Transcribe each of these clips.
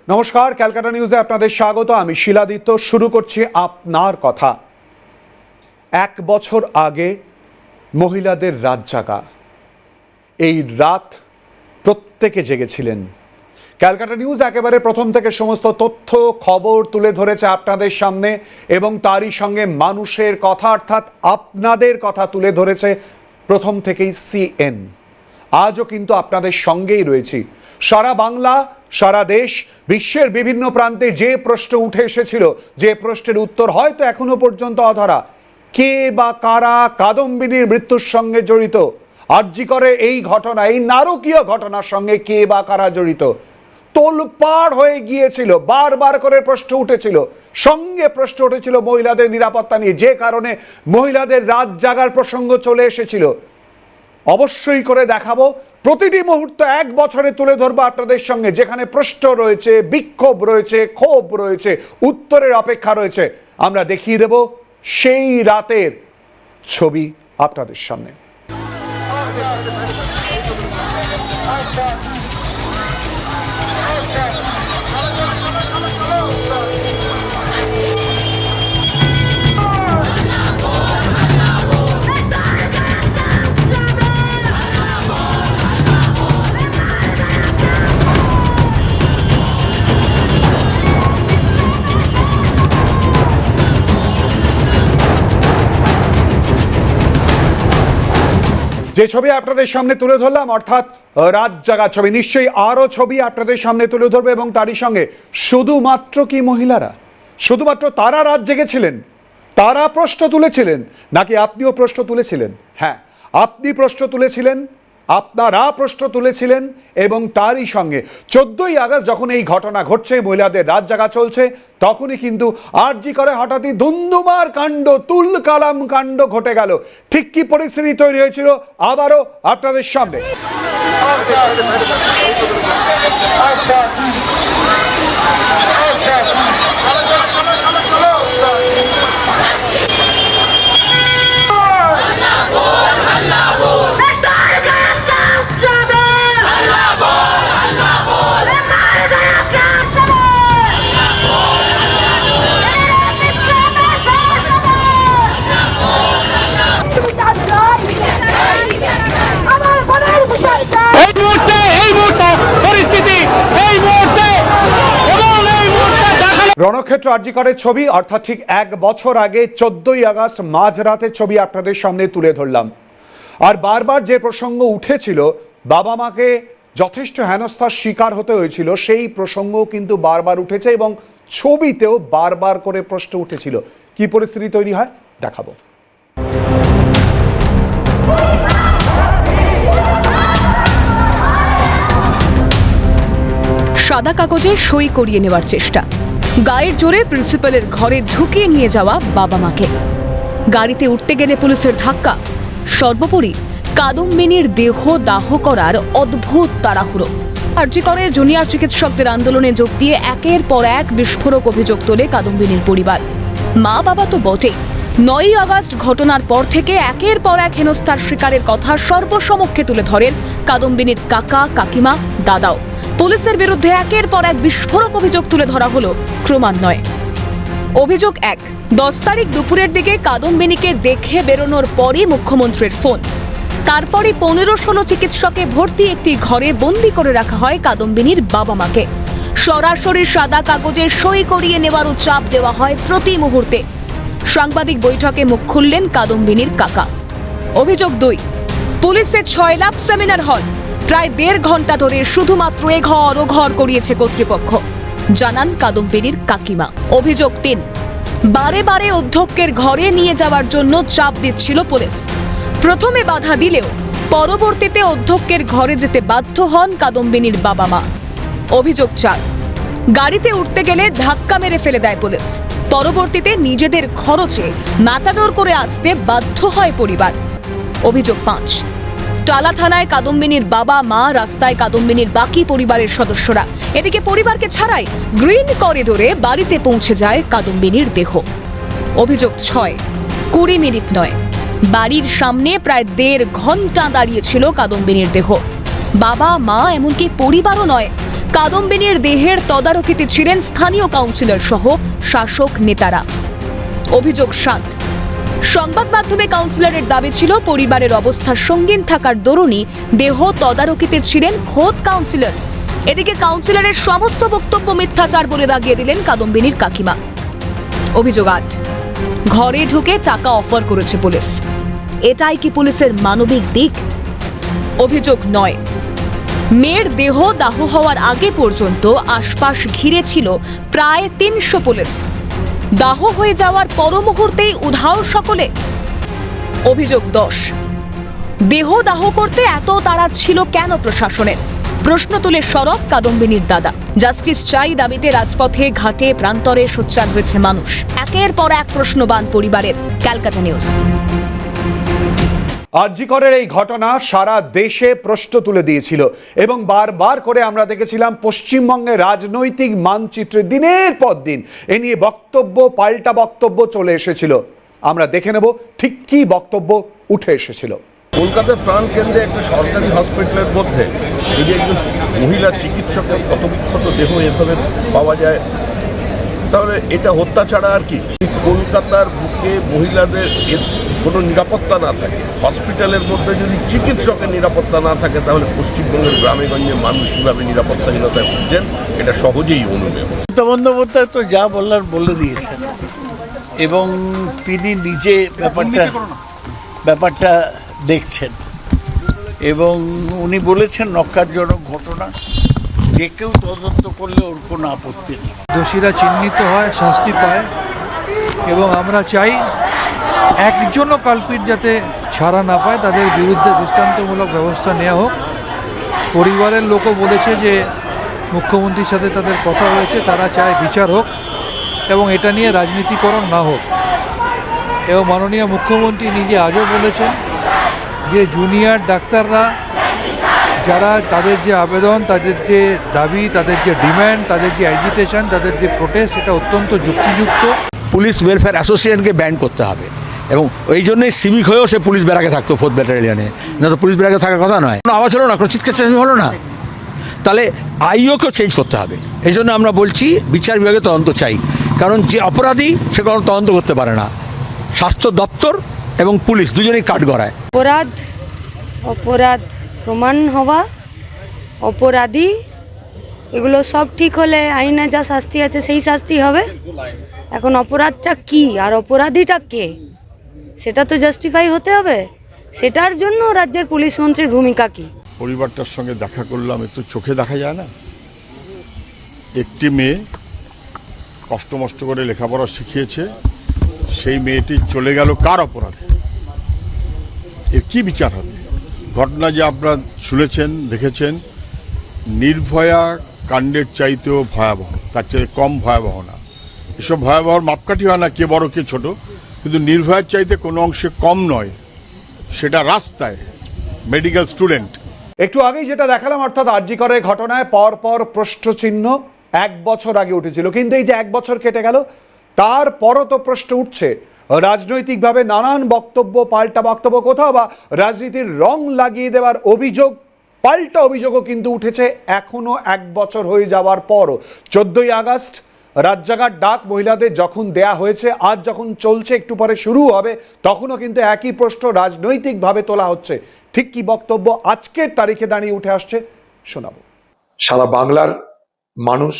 নমস্কার, ক্যালকাটা নিউজে আপনাদের স্বাগত। আমি শিলাদিত্য। শুরু করছি আপনার কথা। 1 বছর আগে মহিলাদের রাত জাগা, এই রাত প্রত্যেকে জেগেছিলেন। ক্যালকাটা নিউজ একেবারে প্রথম থেকে সমস্ত তথ্য খবর তুলে ধরেছে আপনাদের সামনে, এবং তারই সঙ্গে মানুষের কথা অর্থাৎ আপনাদের কথা তুলে ধরেছে প্রথম থেকেই সিএন। আজও কিন্তু আপনাদের সঙ্গেই রয়েছি। সারা বাংলা, সারা দেশ, বিশ্বের বিভিন্ন প্রান্তে যে প্রশ্ন উঠে এসেছিল, যে প্রশ্নের উত্তর হয়তো এখনো পর্যন্ত অধরা, কে বা কারা কাদম্বিনীর মৃত্যুর সঙ্গে জড়িত, আরজি করে এই ঘটনা, এই নারকীয় ঘটনার সঙ্গে কে বা কারা জড়িত, তোলপাড় হয়ে গিয়েছিল। বারবার করে প্রশ্ন উঠেছিল, সঙ্গে প্রশ্ন উঠেছিল মহিলাদের নিরাপত্তা নিয়ে, যে কারণে মহিলাদের রাত জাগার প্রসঙ্গ চলে এসেছিল। অবশ্যই করে দেখাবো, প্রতিটি মুহূর্ত 1 বছরে তুলে ধরবো আপনাদের সঙ্গে, যেখানে প্রশ্ন রয়েছে, বিক্ষোভ রয়েছে, ক্ষোভ রয়েছে, উত্তরের অপেক্ষা রয়েছে। আমরা দেখিয়ে দেব সেই রাতের ছবি আপনাদের সামনে। যে ছবি আপনাদের সামনে তুলে ধরলাম, অর্থাৎ রাত জাগা ছবি, নিশ্চয়ই আরও ছবি আপনাদের সামনে তুলে ধরবে, এবং তারই সঙ্গে শুধুমাত্র কি মহিলারা, শুধুমাত্র তারা রাত জেগেছিলেন, তারা প্রশ্ন তুলেছিলেন, নাকি আপনিও প্রশ্ন তুলেছিলেন? হ্যাঁ, আপনি প্রশ্ন তুলেছিলেন, আপনারা প্রশ্ন তুলেছিলেন, এবং তারই সঙ্গে 14ই আগস্ট যখন এই ঘটনা ঘটছে, মহিলাদের রাত জাগা চলছে, তখনই কিন্তু আরজি করে হঠাৎই ধুন্ধুমার কাণ্ড, তুলকালাম কাণ্ড ঘটে গেল। ঠিক কি পরিস্থিতি তৈরি হয়েছিল আবারও আপনাদের সামনে। রণক্ষেত্র আরজি করের ছবি, অর্থাৎ ঠিক 1 বছর আগে 14ই আগস্ট মাঝরাতের ছবি আপনাদের সামনে তুলে ধরলাম। আর বারবার যে প্রসঙ্গ উঠেছিল, বাবা মাকে যথেষ্ট হেনস্থার শিকার হতে হয়েছিল, সেই প্রসঙ্গও কিন্তু বারবার উঠেছে, এবং ছবিতেও বারবার করে প্রশ্ন উঠেছিল। কি পরিস্থিতি তৈরি হয় দেখাবো। সাদা কাগজে সই করিয়ে নেওয়ার চেষ্টা, গায়ের জোরে প্রিন্সিপালের ঘরে ঢুকিয়ে নিয়ে যাওয়া বাবা মাকে, গাড়িতে উঠতে গেলে পুলিশের ধাক্কা, সর্বোপরি কাদম্বিনীর দেহ দাহ করার অদ্ভুত তাড়াহুড়ো। আরজি করে জুনিয়র চিকিৎসকদের আন্দোলনে যোগ দিয়ে একের পর এক বিস্ফোরক অভিযোগ তোলে কাদম্বিনীর পরিবার। মা বাবা তো বটেই, 9ই আগস্ট ঘটনার পর থেকে একের পর এক হেনস্থার শিকারের কথা সর্বসমক্ষে তুলে ধরেন কাদম্বিনীর কাকা, কাকিমা, দাদাও। পুলিশের বিরুদ্ধে একের পর এক বিস্ফোরক অভিযোগ তুলে ধরা হলো ক্রমান্বয়ে। অভিযোগ 1, 10 তারিখ দুপুরের দিকে কাদম্বিনীকে দেখে বেরোনোর পরই মুখ্যমন্ত্রীর ফোন। তারপরই 15-16 চিকিৎসকে ভর্তি একটি ঘরে বন্দি করে রাখা হয় কাদম্বিনীর বাবা মাকে। সরাসরি সাদা কাগজে সই করিয়ে নেওয়ারও চাপ দেওয়া হয় প্রতি মুহূর্তে। সাংবাদিক বৈঠকে মুখ খুললেন কাদম্বিনীর কাকা। অভিযোগ 2, পুলিশের 6 লাখ সেমিনার হল, প্রায় 1.5 ঘন্টা ধরে শুধুমাত্র এ ঘর ও ঘর করিয়েছে কর্তৃপক্ষ, জানান কাদম্বিনীর কাকিমা। অভিযোগ 3, বারে বারে অধ্যক্ষের ঘরে নিয়ে যাওয়ার জন্য চাপ দিচ্ছিল পুলিশ। প্রথমে বাধা দিলেও পরবর্তীতে অধ্যক্ষের ঘরে যেতে বাধ্য হন কাদম্বিনীর বাবা মা। অভিযোগ 4, গাড়িতে উঠতে গেলে ধাক্কা মেরে ফেলে দেয় পুলিশ। পরবর্তীতে নিজেদের খরচে ম্যাটাডোর করে আসতে বাধ্য হয় পরিবার। অভিযোগ 5, টালা থানায় কাদম্বিনীর বাবা মা, রাস্তায় কাদম্বিনীর বাকি পরিবারের সদস্যরা। এদিকে পরিবারকে ছাড়াই গ্রিন করিডোরে বাড়িতে পৌঁছে যায় কাদম্বিনীর দেহ। অভিযোগ 6, 20 মিনিট নয়, বাড়ির সামনে প্রায় 1.5 ঘন্টা দাঁড়িয়েছিল কাদম্বিনীর দেহ। বাবা মা এমনকি পরিবারও নয়, কাদম্বিনীর দেহের তদারকিতে ছিলেন স্থানীয় কাউন্সিলর সহ শাসক নেতারা। অভিযোগ 7, সংবাদ মাধ্যমে কাউন্সিলরের দাবি ছিল পরিবারের অবস্থা সঙ্গীন থাকার দরুনই দেহ তদারকিতে ছিলেন খোদ কাউন্সিলর। এদিকে কাউন্সিলরের সমস্ত বক্তব্য মিথ্যাচার বলে দাগিয়ে দিলেন কাদম্বিনীর কাকিমা। অভিযোগ 8, ঘরে ঢুকে টাকা অফার করেছে পুলিশ। এটাই কি পুলিশের মানবিক দিক? অভিযোগ 9, মেয়ের দেহ দাহ হওয়ার আগে পর্যন্ত আশপাশ ঘিরে ছিল প্রায় 300 পুলিশ। দাহ হয়ে যাওয়ার পর মুহূর্তেই উধাও সকলে। অভিযোগ 10, দেহ দাহ করতে এত তাড়া ছিল কেন প্রশাসনের? প্রশ্ন তুলে সরব কাদম্বিনীর দাদা। জাস্টিস চাই দাবিতে রাজপথে, ঘাটে, প্রান্তরে সোচ্চার হয়েছে মানুষ। একের পর এক প্রশ্নবান পরিবারের। ক্যালকাটা নিউজ। আরজি করের এই ঘটনা সারা দেশে প্রশ্ন তুলে দিয়েছিল এবং বারবার করে আমরা দেখেছিলাম পশ্চিমবঙ্গের রাজনৈতিক মানচিত্রে দিনের পর দিন এ নিয়ে বক্তব্য, পাল্টা বক্তব্য চলে এসেছিল। আমরা দেখে নেব ঠিক কী বক্তব্য উঠে এসেছিল। কলকাতার প্রাণকেন্দ্রে একটা সরকারি হসপিটালের মধ্যে যদি একজন মহিলা চিকিৎসকের ক্ষতবিক্ষত দেহ এভাবে পাওয়া যায়, তাহলে এটা হত্যা ছাড়া আর কি? কলকাতার বুকে মহিলাদের কোনো নিরাপত্তা না থাকে, হসপিটালের মধ্যে যদি চিকিৎসকের নিরাপত্তা না থাকে, তাহলে পশ্চিমবঙ্গের গ্রামে গঞ্জে মানুষ কীভাবে নিরাপত্তাহীনতায় ভুগছেন এটা সহজেই অনুমেয়। মমতা বন্দ্যোপাধ্যায় তো যা বলার বলে দিয়েছেন এবং তিনি নিজে ব্যাপারটা দেখছেন এবং উনি বলেছেন নক্কারজনক ঘটনা, যে কেউ তদন্ত করলে ওর কোনো আপত্তি নেই। দোষীরা চিহ্নিত হয়, শাস্তি পায় এবং আমরা চাই একজনও কালপিট যাতে ছাড়া না পায়, তাদের বিরুদ্ধে দৃষ্টান্তমূলক ব্যবস্থা নেওয়া হোক। পরিবারের লোকও বলেছে যে মুখ্যমন্ত্রীর সাথে তাদের কথা হয়েছে, তারা চায় বিচার হোক এবং এটা নিয়ে রাজনীতিকরণ না হোক। এবং মাননীয় মুখ্যমন্ত্রী নিজে আজও বলেছেন যে জুনিয়র ডাক্তাররা যারা, তাদের যে আবেদন, তাদের যে দাবি, তাদের যে ডিম্যান্ড, তাদের যে অ্যাজিটেশন, তাদের যে প্রোটেস্ট, এটা অত্যন্ত যুক্তিযুক্ত। পুলিশ ওয়েলফেয়ার অ্যাসোসিয়েশনকে ব্যান করতে হবে এবং এই জন্যই সিভিক হয়েও সে পুলিশ ব্যারাকে থাকতো, 4th ব্যাটালিয়নে। না তো পুলিশ ব্যারাকে থাকার কথা নয়। কোনো আওয়াজ হলো না, কোনো চিৎকার চেঁচামেচি হলো না, তাহলে আইওকেও চেঞ্জ করতে হবে। এই জন্য আমরা বলছি বিচার বিভাগে তদন্ত চাই, কারণ যে অপরাধী সে কোনো তদন্ত করতে পারে না। স্বাস্থ্য দপ্তর এবং পুলিশ দুজনেই কাঠ গড়ায়। অপরাধ প্রমাণ হওয়া, অপরাধী, এগুলো সব ঠিক হলে আইনে যা শাস্তি আছে সেই শাস্তি হবে। এখন অপরাধটা কি আর অপরাধীটা কে, সেটা তো জাস্টিফাই হতে হবে। সেটার জন্য রাজ্যের পুলিশ মন্ত্রীর ভূমিকা কি? পরিবারটার সঙ্গে দেখা করলাম, একটু চোখে দেখা যায় না? একটি মেয়ে কষ্ট মষ্ট করে লেখাপড়া শিখিয়েছে, সেই মেয়েটি চলে গেল কার অপরাধে? এর কি বিচার হবে? ঘটনা যে আপনারা শুনেছেন, দেখেছেন, নির্ভয়া কাণ্ডের চাইতেও ভয়াবহ, তার চেয়ে কম ভয়াবহ না। এসব ভয়াবহর মাপকাঠি হয় না কে বড় কে ছোট, কিন্তু নির্ভয়ার চাইতে কোনো অংশে কম নয়। সেটা রাস্তায় মেডিকেল স্টুডেন্ট। একটু আগেই যেটা দেখালাম, অর্থাৎ আরজি করের ঘটনায় পর প্রশ্নচিহ্ন 1 বছর আগে উঠেছিল, কিন্তু এই যে 1 বছর কেটে গেল, তারপরও তো প্রশ্ন উঠছে। রাজনৈতিকভাবে নানান বক্তব্য, পাল্টা বক্তব্য, কোথাও বা রাজনীতির রং লাগিয়ে দেওয়ার অভিযোগ, পাল্টা অভিযোগও কিন্তু উঠেছে এখনো 1 বছর হয়ে যাওয়ার পরও। 14ই আগস্ট রাত জাগার ডাক মহিলাদের যখন দেয়া হয়েছে, আজ যখন চলছে, একটু পরে শুরু হবে, তখনও কিন্তু একই প্রশ্ন রাজনৈতিকভাবে তোলা হচ্ছে। ঠিক কি বক্তব্য আজকের তারিখে দাঁড়িয়ে উঠে আসছে শোনাবো। সারা বাংলার মানুষ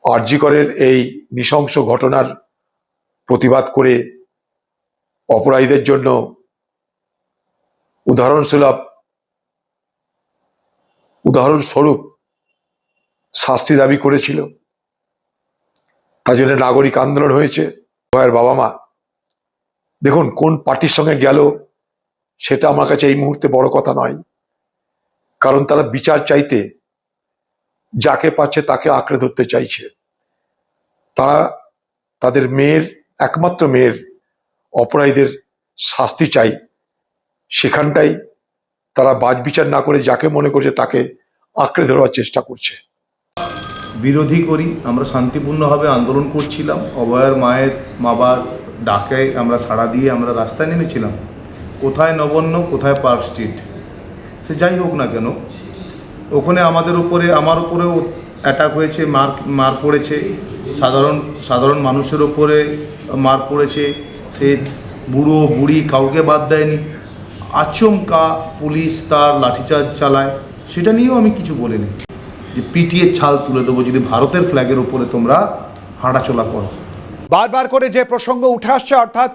আরজি করের এই নৃশংস ঘটনার প্রতিবাদ করে অপরাধীদের জন্য উদাহরণস্বরূপ শাস্তি দাবি করেছিল। তার জন্য নাগরিক আন্দোলন হয়েছে। ভয়ের বাবা মা দেখুন কোন পার্টির সঙ্গে গেল সেটা আমার কাছে এই মুহূর্তে বড় কথা নয়, কারণ তারা বিচার চাইতে যাকে পাচ্ছে তাকে আঁকড়ে ধরতে চাইছে। তারা তাদের মেয়ের, একমাত্র মেয়ের অপরাধীদের শাস্তি চাই, সেখানটাই তারা বাছবিচার না করে যাকে মনে করছে তাকে আঁকড়ে ধরবার চেষ্টা করছে। বিরোধী করি, আমরা শান্তিপূর্ণভাবে আন্দোলন করছিলাম। অভয়ার মায়ের বাবার ডাকে আমরা সাড়া দিয়ে আমরা রাস্তায় নেমেছিলাম। কোথায় নবান্ন, কোথায় পার্ক স্ট্রিট, সে যাই হোক না কেন, ওখানে আমার উপরেও অ্যাটাক হয়েছে, মার পড়েছে, সাধারণ মানুষের ওপরে মার পড়েছে। সে বুড়ো বুড়ি কাউকে বাদ দেয়নি। আচমকা পুলিশ তার লাঠিচার্জ চালায়, সেটা নিয়েও আমি কিছু বলিনি যে পিটিয়ে ছাল তুলে দেবো যদি ভারতের ফ্ল্যাগের ওপরে তোমরা হাঁটাচলা করো। বারবার করে যে প্রসঙ্গ উঠে আসছে, অর্থাৎ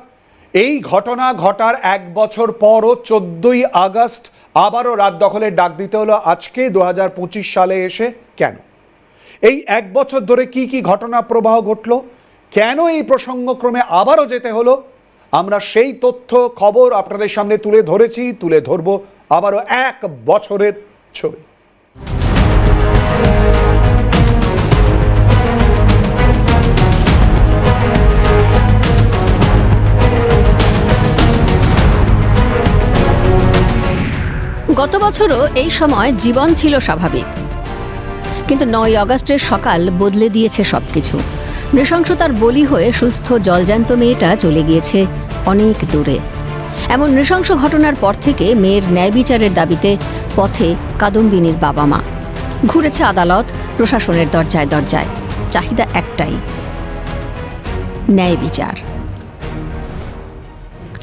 এই ঘটনা ঘটার 1 বছর পরও 14ই আগস্ট আবারও রাত দখলের ডাক দিতে হলো আজকে 2025 সালে এসে। কেন? এই 1 বছর ধরে কি কি ঘটনা প্রবাহ ঘটলো, কেন এই প্রসঙ্গক্রমে আবারও যেতে হলো, আমরা সেই তথ্য খবর আপনাদের সামনে তুলে ধরেছি, তুলে ধরবো আবারও 1 বছরের ছবি। গত বছরও এই সময় জীবন ছিল স্বাভাবিক, কিন্তু 9ই আগস্টের সকাল বদলে দিয়েছে সবকিছু। নৃশংসতার বলি হয়ে সুস্থ জলজ্যান্ত মেয়েটা চলে গিয়েছে অনেক দূরে। এমন নৃশংস ঘটনার পর থেকে মেয়ের ন্যায় বিচারের দাবিতে পথে কাদম্বিনীর বাবা মা। ঘুরেছে আদালত, প্রশাসনের দরজায় দরজায়, চাহিদা একটাই, ন্যায় বিচার।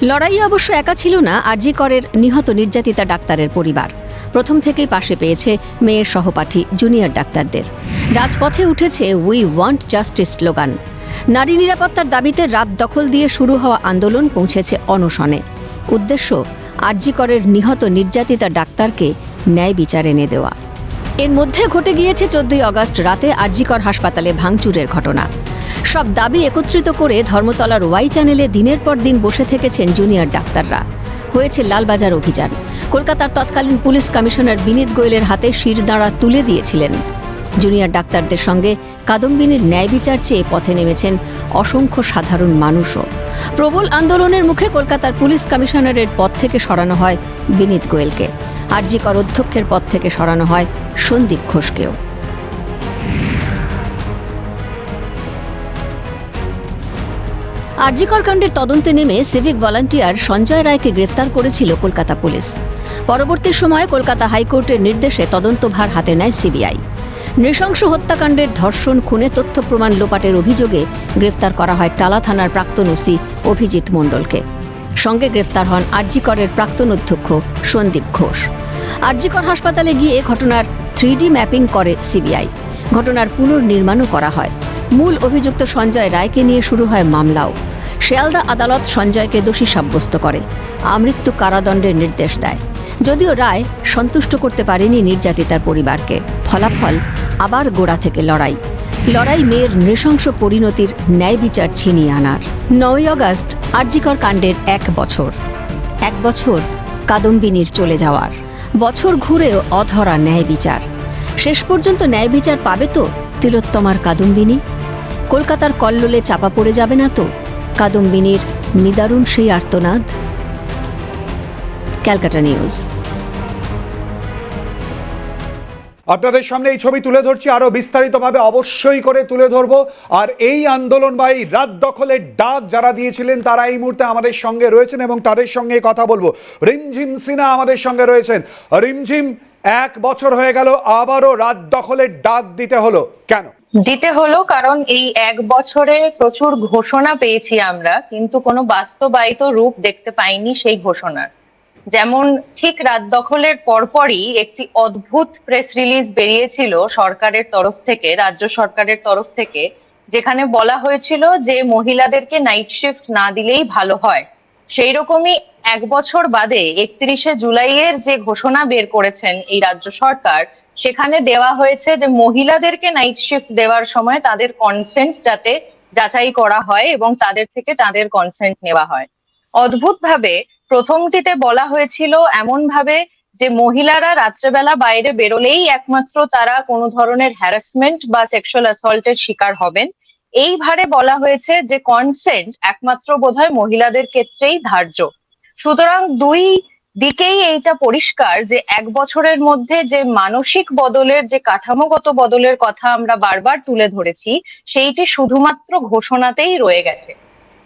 লড়াই অবশ্য একা ছিল না আরজি করের নিহত নির্যাতিতা ডাক্তারের পরিবার। প্রথম থেকেই পাশে পেয়েছে মেয়ের সহপাঠী জুনিয়র ডাক্তারদের। রাজপথে উঠেছে উই ওয়ান্ট জাস্টিস স্লোগান। নারী নিরাপত্তার দাবিতে রাত দখল দিয়ে শুরু হওয়া আন্দোলন পৌঁছেছে অনশনে। উদ্দেশ্য আরজি করের নিহত নির্যাতিতা ডাক্তারকে ন্যায় বিচার এনে দেওয়া। এর মধ্যে ঘটে গিয়েছে 14ই আগস্ট রাতে আরজি কর হাসপাতালে ভাঙচুরের ঘটনা। সব দাবি একত্রিত করে ধর্মতলার ওয়াই চ্যানেলে দিনের পর দিন বসে থেকেছেন জুনিয়র ডাক্তাররা। হয়েছে লালবাজার অভিযান। কলকাতার তৎকালীন পুলিশ কমিশনার বিনীত গোয়েলের হাতে শিরদাঁড়া তুলে দিয়েছিলেন। জুনিয়র ডাক্তারদের সঙ্গে কাদম্বিনীর ন্যায় বিচার চেয়ে পথে নেমেছেন অসংখ্য সাধারণ মানুষও। প্রবল আন্দোলনের মুখে কলকাতার পুলিশ কমিশনারের পদ থেকে সরানো হয় বিনীত গোয়েলকে। আরজি কর অধ্যক্ষের পদ থেকে সরানো হয় সন্দীপ ঘোষকেও। আরজি কর কাণ্ডের তদন্তে নেমে সিভিক ভলান্টিয়ার সঞ্জয় রায়কে গ্রেফতার করেছিল কলকাতা পুলিশ। পরবর্তী সময়ে কলকাতা হাইকোর্টের নির্দেশে তদন্তভার হাতে নেয় সিবিআই। নৃশংস হত্যাকাণ্ডের ধর্ষণ, খুনে তথ্য প্রমাণ লোপাটের অভিযোগে গ্রেফতার করা হয় টালা থানার প্রাক্তন ওসি অভিজিৎ মণ্ডলকে। সঙ্গে গ্রেফতার হন আরজি করের প্রাক্তন অধ্যক্ষ সন্দীপ ঘোষ। আরজি কর হাসপাতালে গিয়ে ঘটনার 3D ম্যাপিং করে সিবিআই। ঘটনার পুনর্নির্মাণও করা হয়। মূল অভিযুক্ত সঞ্জয় রায়কে নিয়ে শুরু হয় মামলাও। শিয়ালদা আদালত সঞ্জয়কে দোষী সাব্যস্ত করে, আমৃত্যু কারাদণ্ডের নির্দেশ দেয়। যদিও রায় সন্তুষ্ট করতে পারেনি নির্যাতিতার পরিবারকে। ফলাফল আবার গোড়া থেকে লড়াই মেয়ের নৃশংস পরিণতির ন্যায় বিচার ছিনিয়ে আনার। 9ই আগস্ট আরজি কর কাণ্ডের 1 বছর। 1 বছর কাদম্বিনীর চলে যাওয়ার। বছর ঘুরেও অধরা ন্যায় বিচার। শেষ পর্যন্ত ন্যায় বিচার পাবে তো তিলোত্তমার কাদম্বিনী? কলকাতার কল্লোলে চাপা পড়ে যাবে না তো কাদম্বিনীর নিদারুণ সেই আর্তনাদ? ক্যালকাটা নিউজ। আপনাদের সামনে এই ছবি তুলে ধরছি, আরো বিস্তারিতভাবে অবশ্যই করে তুলে ধরবো। আর এই আন্দোলন বা এই রাত দখলের ডাক যারা দিয়েছিলেন তারা এই মুহূর্তে আমাদের সঙ্গে রয়েছেন এবং তাদের সঙ্গে কথা বলবো। রিমঝিম সিনহা আমাদের সঙ্গে রয়েছেন। রিমঝিম, 1 বছর হয়ে গেল, আবারও রাত দখলের ডাক দিতে হলো কেন? দিতে হলো কারণ এই 1 বছরে প্রচুর ঘোষণা পেয়েছি আমরা, কিন্তু কোনো বাস্তবায়িত রূপ দেখতে পাইনি সেই ঘোষণার। যেমন ঠিক রাত দখলের পরপরই একটি অদ্ভুত প্রেস রিলিজ বেরিয়েছিল সরকারের তরফ থেকে, রাজ্য সরকারের তরফ থেকে, যেখানে বলা হয়েছিল যে মহিলাদেরকে নাইট শিফট না দিলেই ভালো হয়। সেই রকমই 1 বছর বাদে 31শে জুলাইয়ের যে ঘোষণা বের করেছেন এই রাজ্য সরকার, সেখানে দেওয়া হয়েছে যে মহিলাদেরকে নাইট শিফট দেওয়ার সময় তাদের কনসেন্ট যাতে যাচাই করা হয় এবং তাদের থেকে তাদের কনসেন্ট নেওয়া হয়। অদ্ভুতভাবে প্রথমটিতে বলা হয়েছিল এমন ভাবে যে মহিলারা রাত্রেবেলা বাইরে বেরোলেই একমাত্র তারা কোনো ধরনের হ্যারাসমেন্ট বা সেক্সুয়াল অ্যাসল্টের শিকার হবেন। এইভাবে বলা হয়েছে যে কনসেন্ট একমাত্র বোধহয় মহিলাদের ক্ষেত্রেই ধার্য। সুতরাং দুই দিকেই এইটা পরিষ্কার যে 1 বছরের মধ্যে যে মানসিক বদলের, যে কাঠামোগত বদলের কথা আমরা বারবার তুলে ধরেছি, সেইটি শুধুমাত্র ঘোষণাতেই রয়ে গেছে।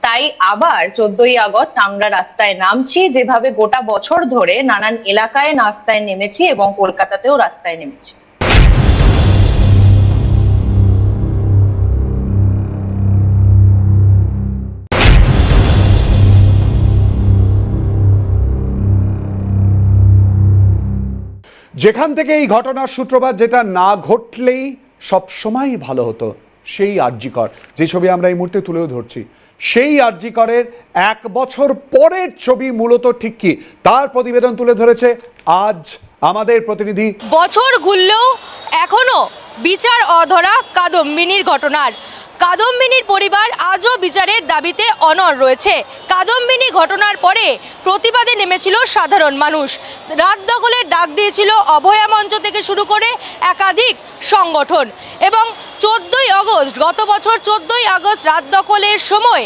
তাই আবার 14ই আগস্ট আমরা রাস্তায় নামছি, যেভাবে গোটা বছর ধরে নানান এলাকায় রাস্তায় নেমেছি এবং কলকাতাতেও রাস্তায় নেমেছি। যেখান থেকে এই ঘটনার সূত্রপাত, যেটা না ঘটলেই সবসময় ভালো হতো, সেই আরজিকর, যে ছবি আমরা এই মুহূর্তে তুলেও ধরছি, সেই আরজিকরের 1 বছর পরের ছবি মূলত ঠিক কি, তার প্রতিবেদন তুলে ধরেছে আজ আমাদের প্রতিনিধি। বছর ঘুরলেও এখনো বিচার অধরা কাদম্বিনীর ঘটনার। কাদম্বিনীর পরিবার আজও বিচারের দাবিতে অনড় রয়েছে। কাদম্বিনী ঘটনার পরে প্রতিবাদে নেমেছিল সাধারণ মানুষ। রাত দখলের ডাক দিয়েছিল অভয়া মঞ্চ থেকে শুরু করে একাধিক সংগঠন। এবং 14ই আগস্ট, গত বছর 14ই আগস্ট রাত দখলের সময়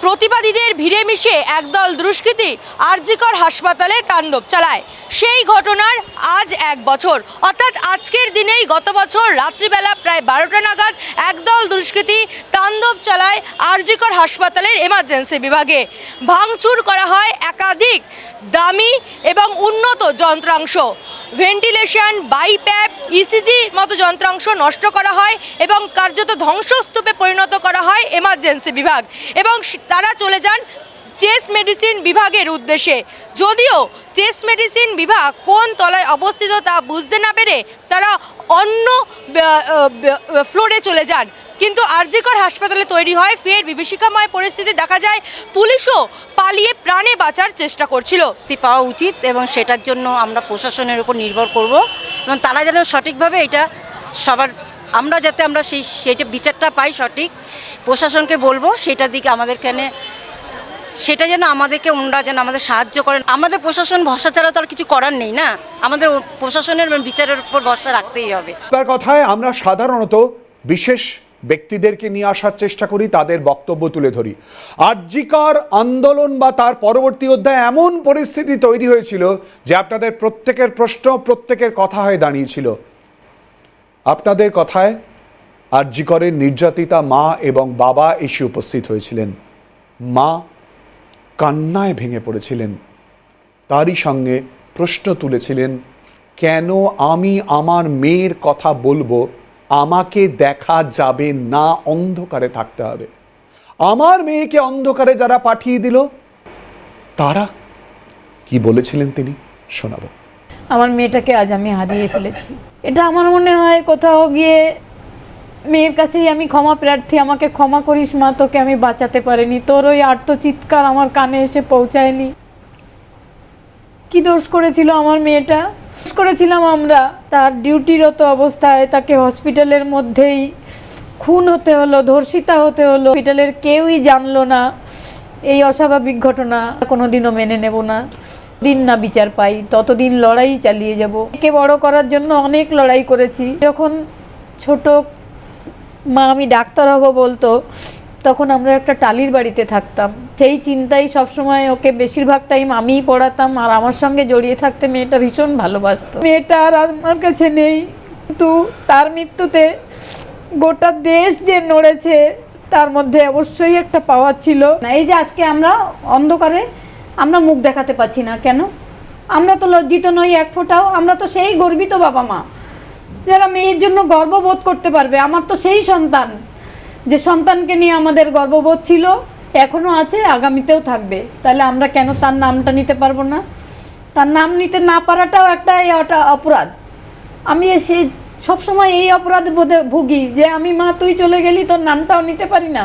প্রতিবাদীদের ভিড়ে মিশে একদল দুষ্কৃতী আরজিকর হাসপাতালে তাণ্ডব চালায়। সেই ঘটনার আজ 1 বছর, অর্থাৎ আজকের দিনেই গত বছর রাত্রিবেলা প্রায় 12টা নাগাদ একদল দুষ্কৃতী তাণ্ডব চালায় আরজিকর হাসপাতালের এমার্জেন্সি বিভাগে। ভাঙচুর করা হয় একাধিক দামি এবং উন্নত যন্ত্রাংশ, ভেন্টিলেশন, বাইপ্যাপ, ইসিজি মতো যন্ত্রাংশ নষ্ট করা হয় এবং কার্যত ধ্বংসস্তূপে পরিণত করা হয় এমার্জেন্সি বিভাগ। এবং তারা চলে যান চেস্ট মেডিসিন বিভাগের উদ্দেশ্যে। যদিও চেস্ট মেডিসিন বিভাগ কোন তলায় অবস্থিত তা বুঝতে না পেরে তারা অন্য ফ্লোরে চলে যান। কিন্তু আরজিকর হাসপাতালে তৈরি হয় ফের বিভীষিকাময় পরিস্থিতি। দেখা যায় পুলিশও পালিয়ে প্রাণে বাঁচার চেষ্টা করছিল। পাওয়া উচিত এবং সেটার জন্য আমরা প্রশাসনের উপর নির্ভর করব এবং তারা যেন সঠিকভাবে এটা সবার আমরা সেইটা বিচারটা পাই সঠিক। প্রশাসনকে বলবো সেটার দিকে আমাদের সেটা যেন ওনারা যেন আমাদের সাহায্য করেন। আমাদের প্রশাসন ভরসা ছাড়া তো আর কিছু করার নেই না, আমাদের প্রশাসনের বিচারের উপর ভরসা রাখতেই হবে। তার কথায় আমরা সাধারণত বিশেষ ব্যক্তিদেরকে নিয়ে আসার চেষ্টা করি, তাদের বক্তব্য তুলে ধরি। আরজিকর আন্দোলন বা তার পরবর্তী অধ্যায়ে এমন পরিস্থিতি তৈরি হয়েছিল যে আপনাদের প্রত্যেকের প্রশ্ন, প্রত্যেকের কথা হয়ে দাঁড়িয়েছিল। আপনাদের কথায় আরজিকরের নির্যাতিতা মা এবং বাবা এসে উপস্থিত হয়েছিলেন। মা কান্নায় ভেঙে পড়েছিলেন, তারই সঙ্গে প্রশ্ন তুলেছিলেন, কেন আমি আমার মেয়ের কথা বলবো, আমাকে দেখা যাবে না, অন্ধকারে থাকতে হবে। আমার মেয়েকে অন্ধকারে যারা পাঠিয়ে দিল তারা কি বলেছিলেন তিনি শোনাবো। আমার মেয়েটাকে আজ আমি হারিয়ে ফেলেছি। এটা আমার মনে হয় কোথাও গিয়ে মেয়ের কাছেই আমি ক্ষমা প্রার্থী, আমাকে ক্ষমা করিস মা, তোকে আমি বাঁচাতে পারিনি, তোর ওই আর্তচিৎকার আমার কানে এসে পৌঁছায়নি। কি দোষ করেছিল আমার মেয়েটা? দোষ করেছিলাম আমরা। তার ডিউটিরত অবস্থায় তাকে হসপিটালের মধ্যেই খুন হতে হলো, ধর্ষিতা হতে হলো। হসপিটালের কেউই জানলো না এই অস্বাভাবিক ঘটনা। কোনোদিনও মেনে নেব না। দিন না বিচার পাই ততদিন লড়াই চালিয়ে যাব। একে বড় করার জন্য অনেক লড়াই করেছি। যখন ছোট মা আমি ডাক্তার হব বলতো, তখন আমরা একটা টালির বাড়িতে থাকতাম। সেই চিন্তাই সবসময় ওকে বেশিরভাগ টাইম আমিই পড়াতাম আর আমার সঙ্গে জড়িয়ে থাকতে মেয়েটা ভীষণ ভালোবাসতো। মেয়েটা আর আমার কাছে নেই, কিন্তু তার মৃত্যুতে গোটা দেশ যে নড়েছে তার মধ্যে অবশ্যই একটা পাওয়ার ছিল। এই যে আজকে আমরা অন্ধকারে আমরা মুখ দেখাতে পাচ্ছি না, কেন? আমরা তো লজ্জিত নই এক ফোঁটাও। আমরা তো সেই গর্বিত বাবা মা যারা মেয়ের জন্য গর্ববোধ করতে পারবে। আমার তো সেই সন্তান, যে সন্তানকে নিয়ে আমাদের গর্ববোধ ছিল, এখনও আছে, আগামীতেও থাকবে। তাহলে আমরা কেন তার নামটা নিতে পারবো না? তার নাম নিতে না পারাটাও একটা অপরাধ। আমি সে সবসময় এই অপরাধ বোধে ভুগি যে আমি মা তুই চলে গেলি, তোর নামটাও নিতে পারি না।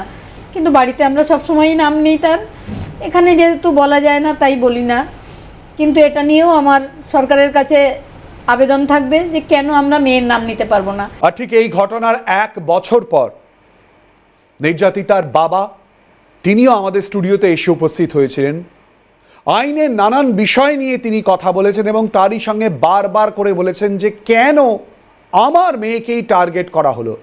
কিন্তু বাড়িতে আমরা সবসময়ই নাম নিই তার। এখানে যেহেতু বলা যায় না তাই বলি না। কিন্তু এটা নিয়েও আমার সরকারের কাছে আবেদন থাকবে যে কেন আমরা মেয়ের নাম নিতে পারবো না। আর ঠিক এই ঘটনার 1 বছর পর নির্যাতিতার বাবা তিনিও আমাদের স্টুডিওতে এসে উপস্থিত হয়েছিলেন। আইনের নানান বিষয় নিয়ে তিনি কথা বলেছেন এবং তারই সঙ্গে বারবার করে বলেছেন যে কেন আমার মেয়েকেই টার্গেট করা হলো,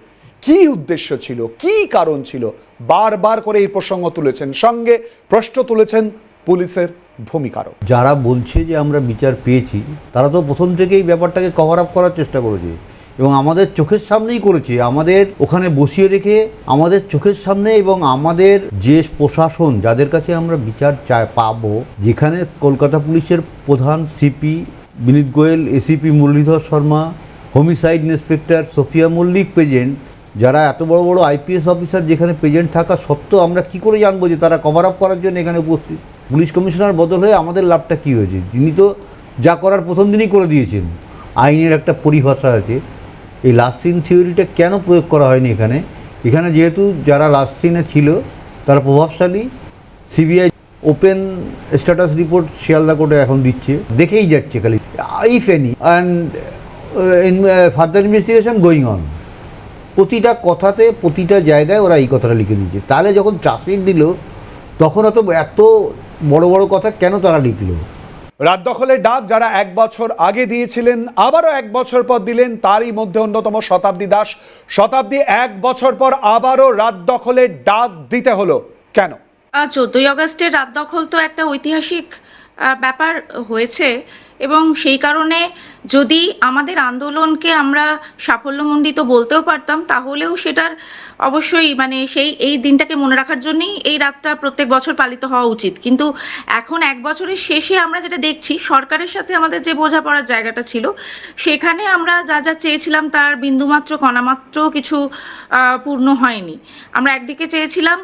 কি উদ্দেশ্য ছিল, কি কারণ ছিল, বারবার করে এই প্রসঙ্গ তুলেছেন। সঙ্গে প্রশ্ন তুলেছেন পুলিশের ভূমিকারও। যারা বলছে যে আমরা বিচার পেয়েছি তারা তো প্রথম থেকেই ব্যাপারটাকে কভার আপ করার চেষ্টা করেছে। এবং আমাদের চোখের সামনেই করেছে, আমাদের ওখানে বসিয়ে রেখে আমাদের চোখের সামনে, এবং আমাদের যে প্রশাসন যাদের কাছে আমরা বিচার পাবো, যেখানে কলকাতা পুলিশের প্রধান CP Vineet Goel, ACP Muralidhar Sharma, homicide inspector Sophia Mallick present, যারা এত বড় বড় আইপিএস অফিসার যেখানে প্রেজেন্ট থাকা সত্ত্বেও আমরা কি করে জানবো যে তারা কভার আপ করার জন্য এখানে উপস্থিত? পুলিশ কমিশনার বদল হয়ে আমাদের লাভটা কী হয়েছে? যিনি তো যা করার প্রথম দিনই করে দিয়েছেন। আইনের একটা পরিভাষা আছে, এই লাস্ট সিন থিওরিটা কেন প্রয়োগ করা হয়নি এখানে? এখানে যেহেতু যারা লাস্ট সিনে ছিল তারা প্রভাবশালী, CBI open status report Sealdah কোর্টে এখন দিচ্ছে, দেখেই যাচ্ছে খালি if any, and further investigation going on. প্রতিটা কথাতে প্রতিটা জায়গায় ওরা এই কথাটা লিখে দিয়েছে। তাহলে যখন চার্জশিট দিল তখন এত বড় বড় কথা কেন তারা লিখলো? রাত দখলের ডাক যারা 1 বছর আগে দিয়েছিলেন আবারও 1 বছর পর দিলেন, তারই মধ্যে অন্যতম শতাব্দী দাস। শতাব্দী, 1 বছর পর আবারও রাত দখলের ডাক দিতে হলো কেন? 14ই আগস্টের রাত দখল তো একটা ঐতিহাসিক ব্যাপার হয়েছে, এবং সেই কারণে যদি আমাদের আন্দোলনকে আমরা সাফল্যমণ্ডিত বলতেও পারতাম, তাহলেও সেটার অবশ্যই এই দিনটাকে মনে রাখার জন্যই এই রাতটা প্রত্যেক বছর পালিত হওয়া উচিত। কিন্তু এখন 1 বছরের শেষে আমরা যেটা দেখছি, সরকারের সাথে আমাদের যে বোঝাপড়ার জায়গাটা ছিল, সেখানে আমরা যা যা চেয়েছিলাম তার বিন্দুমাত্র কণামাত্র কিছু পূর্ণ হয়নি। আমরা একদিকে চেয়েছিলাম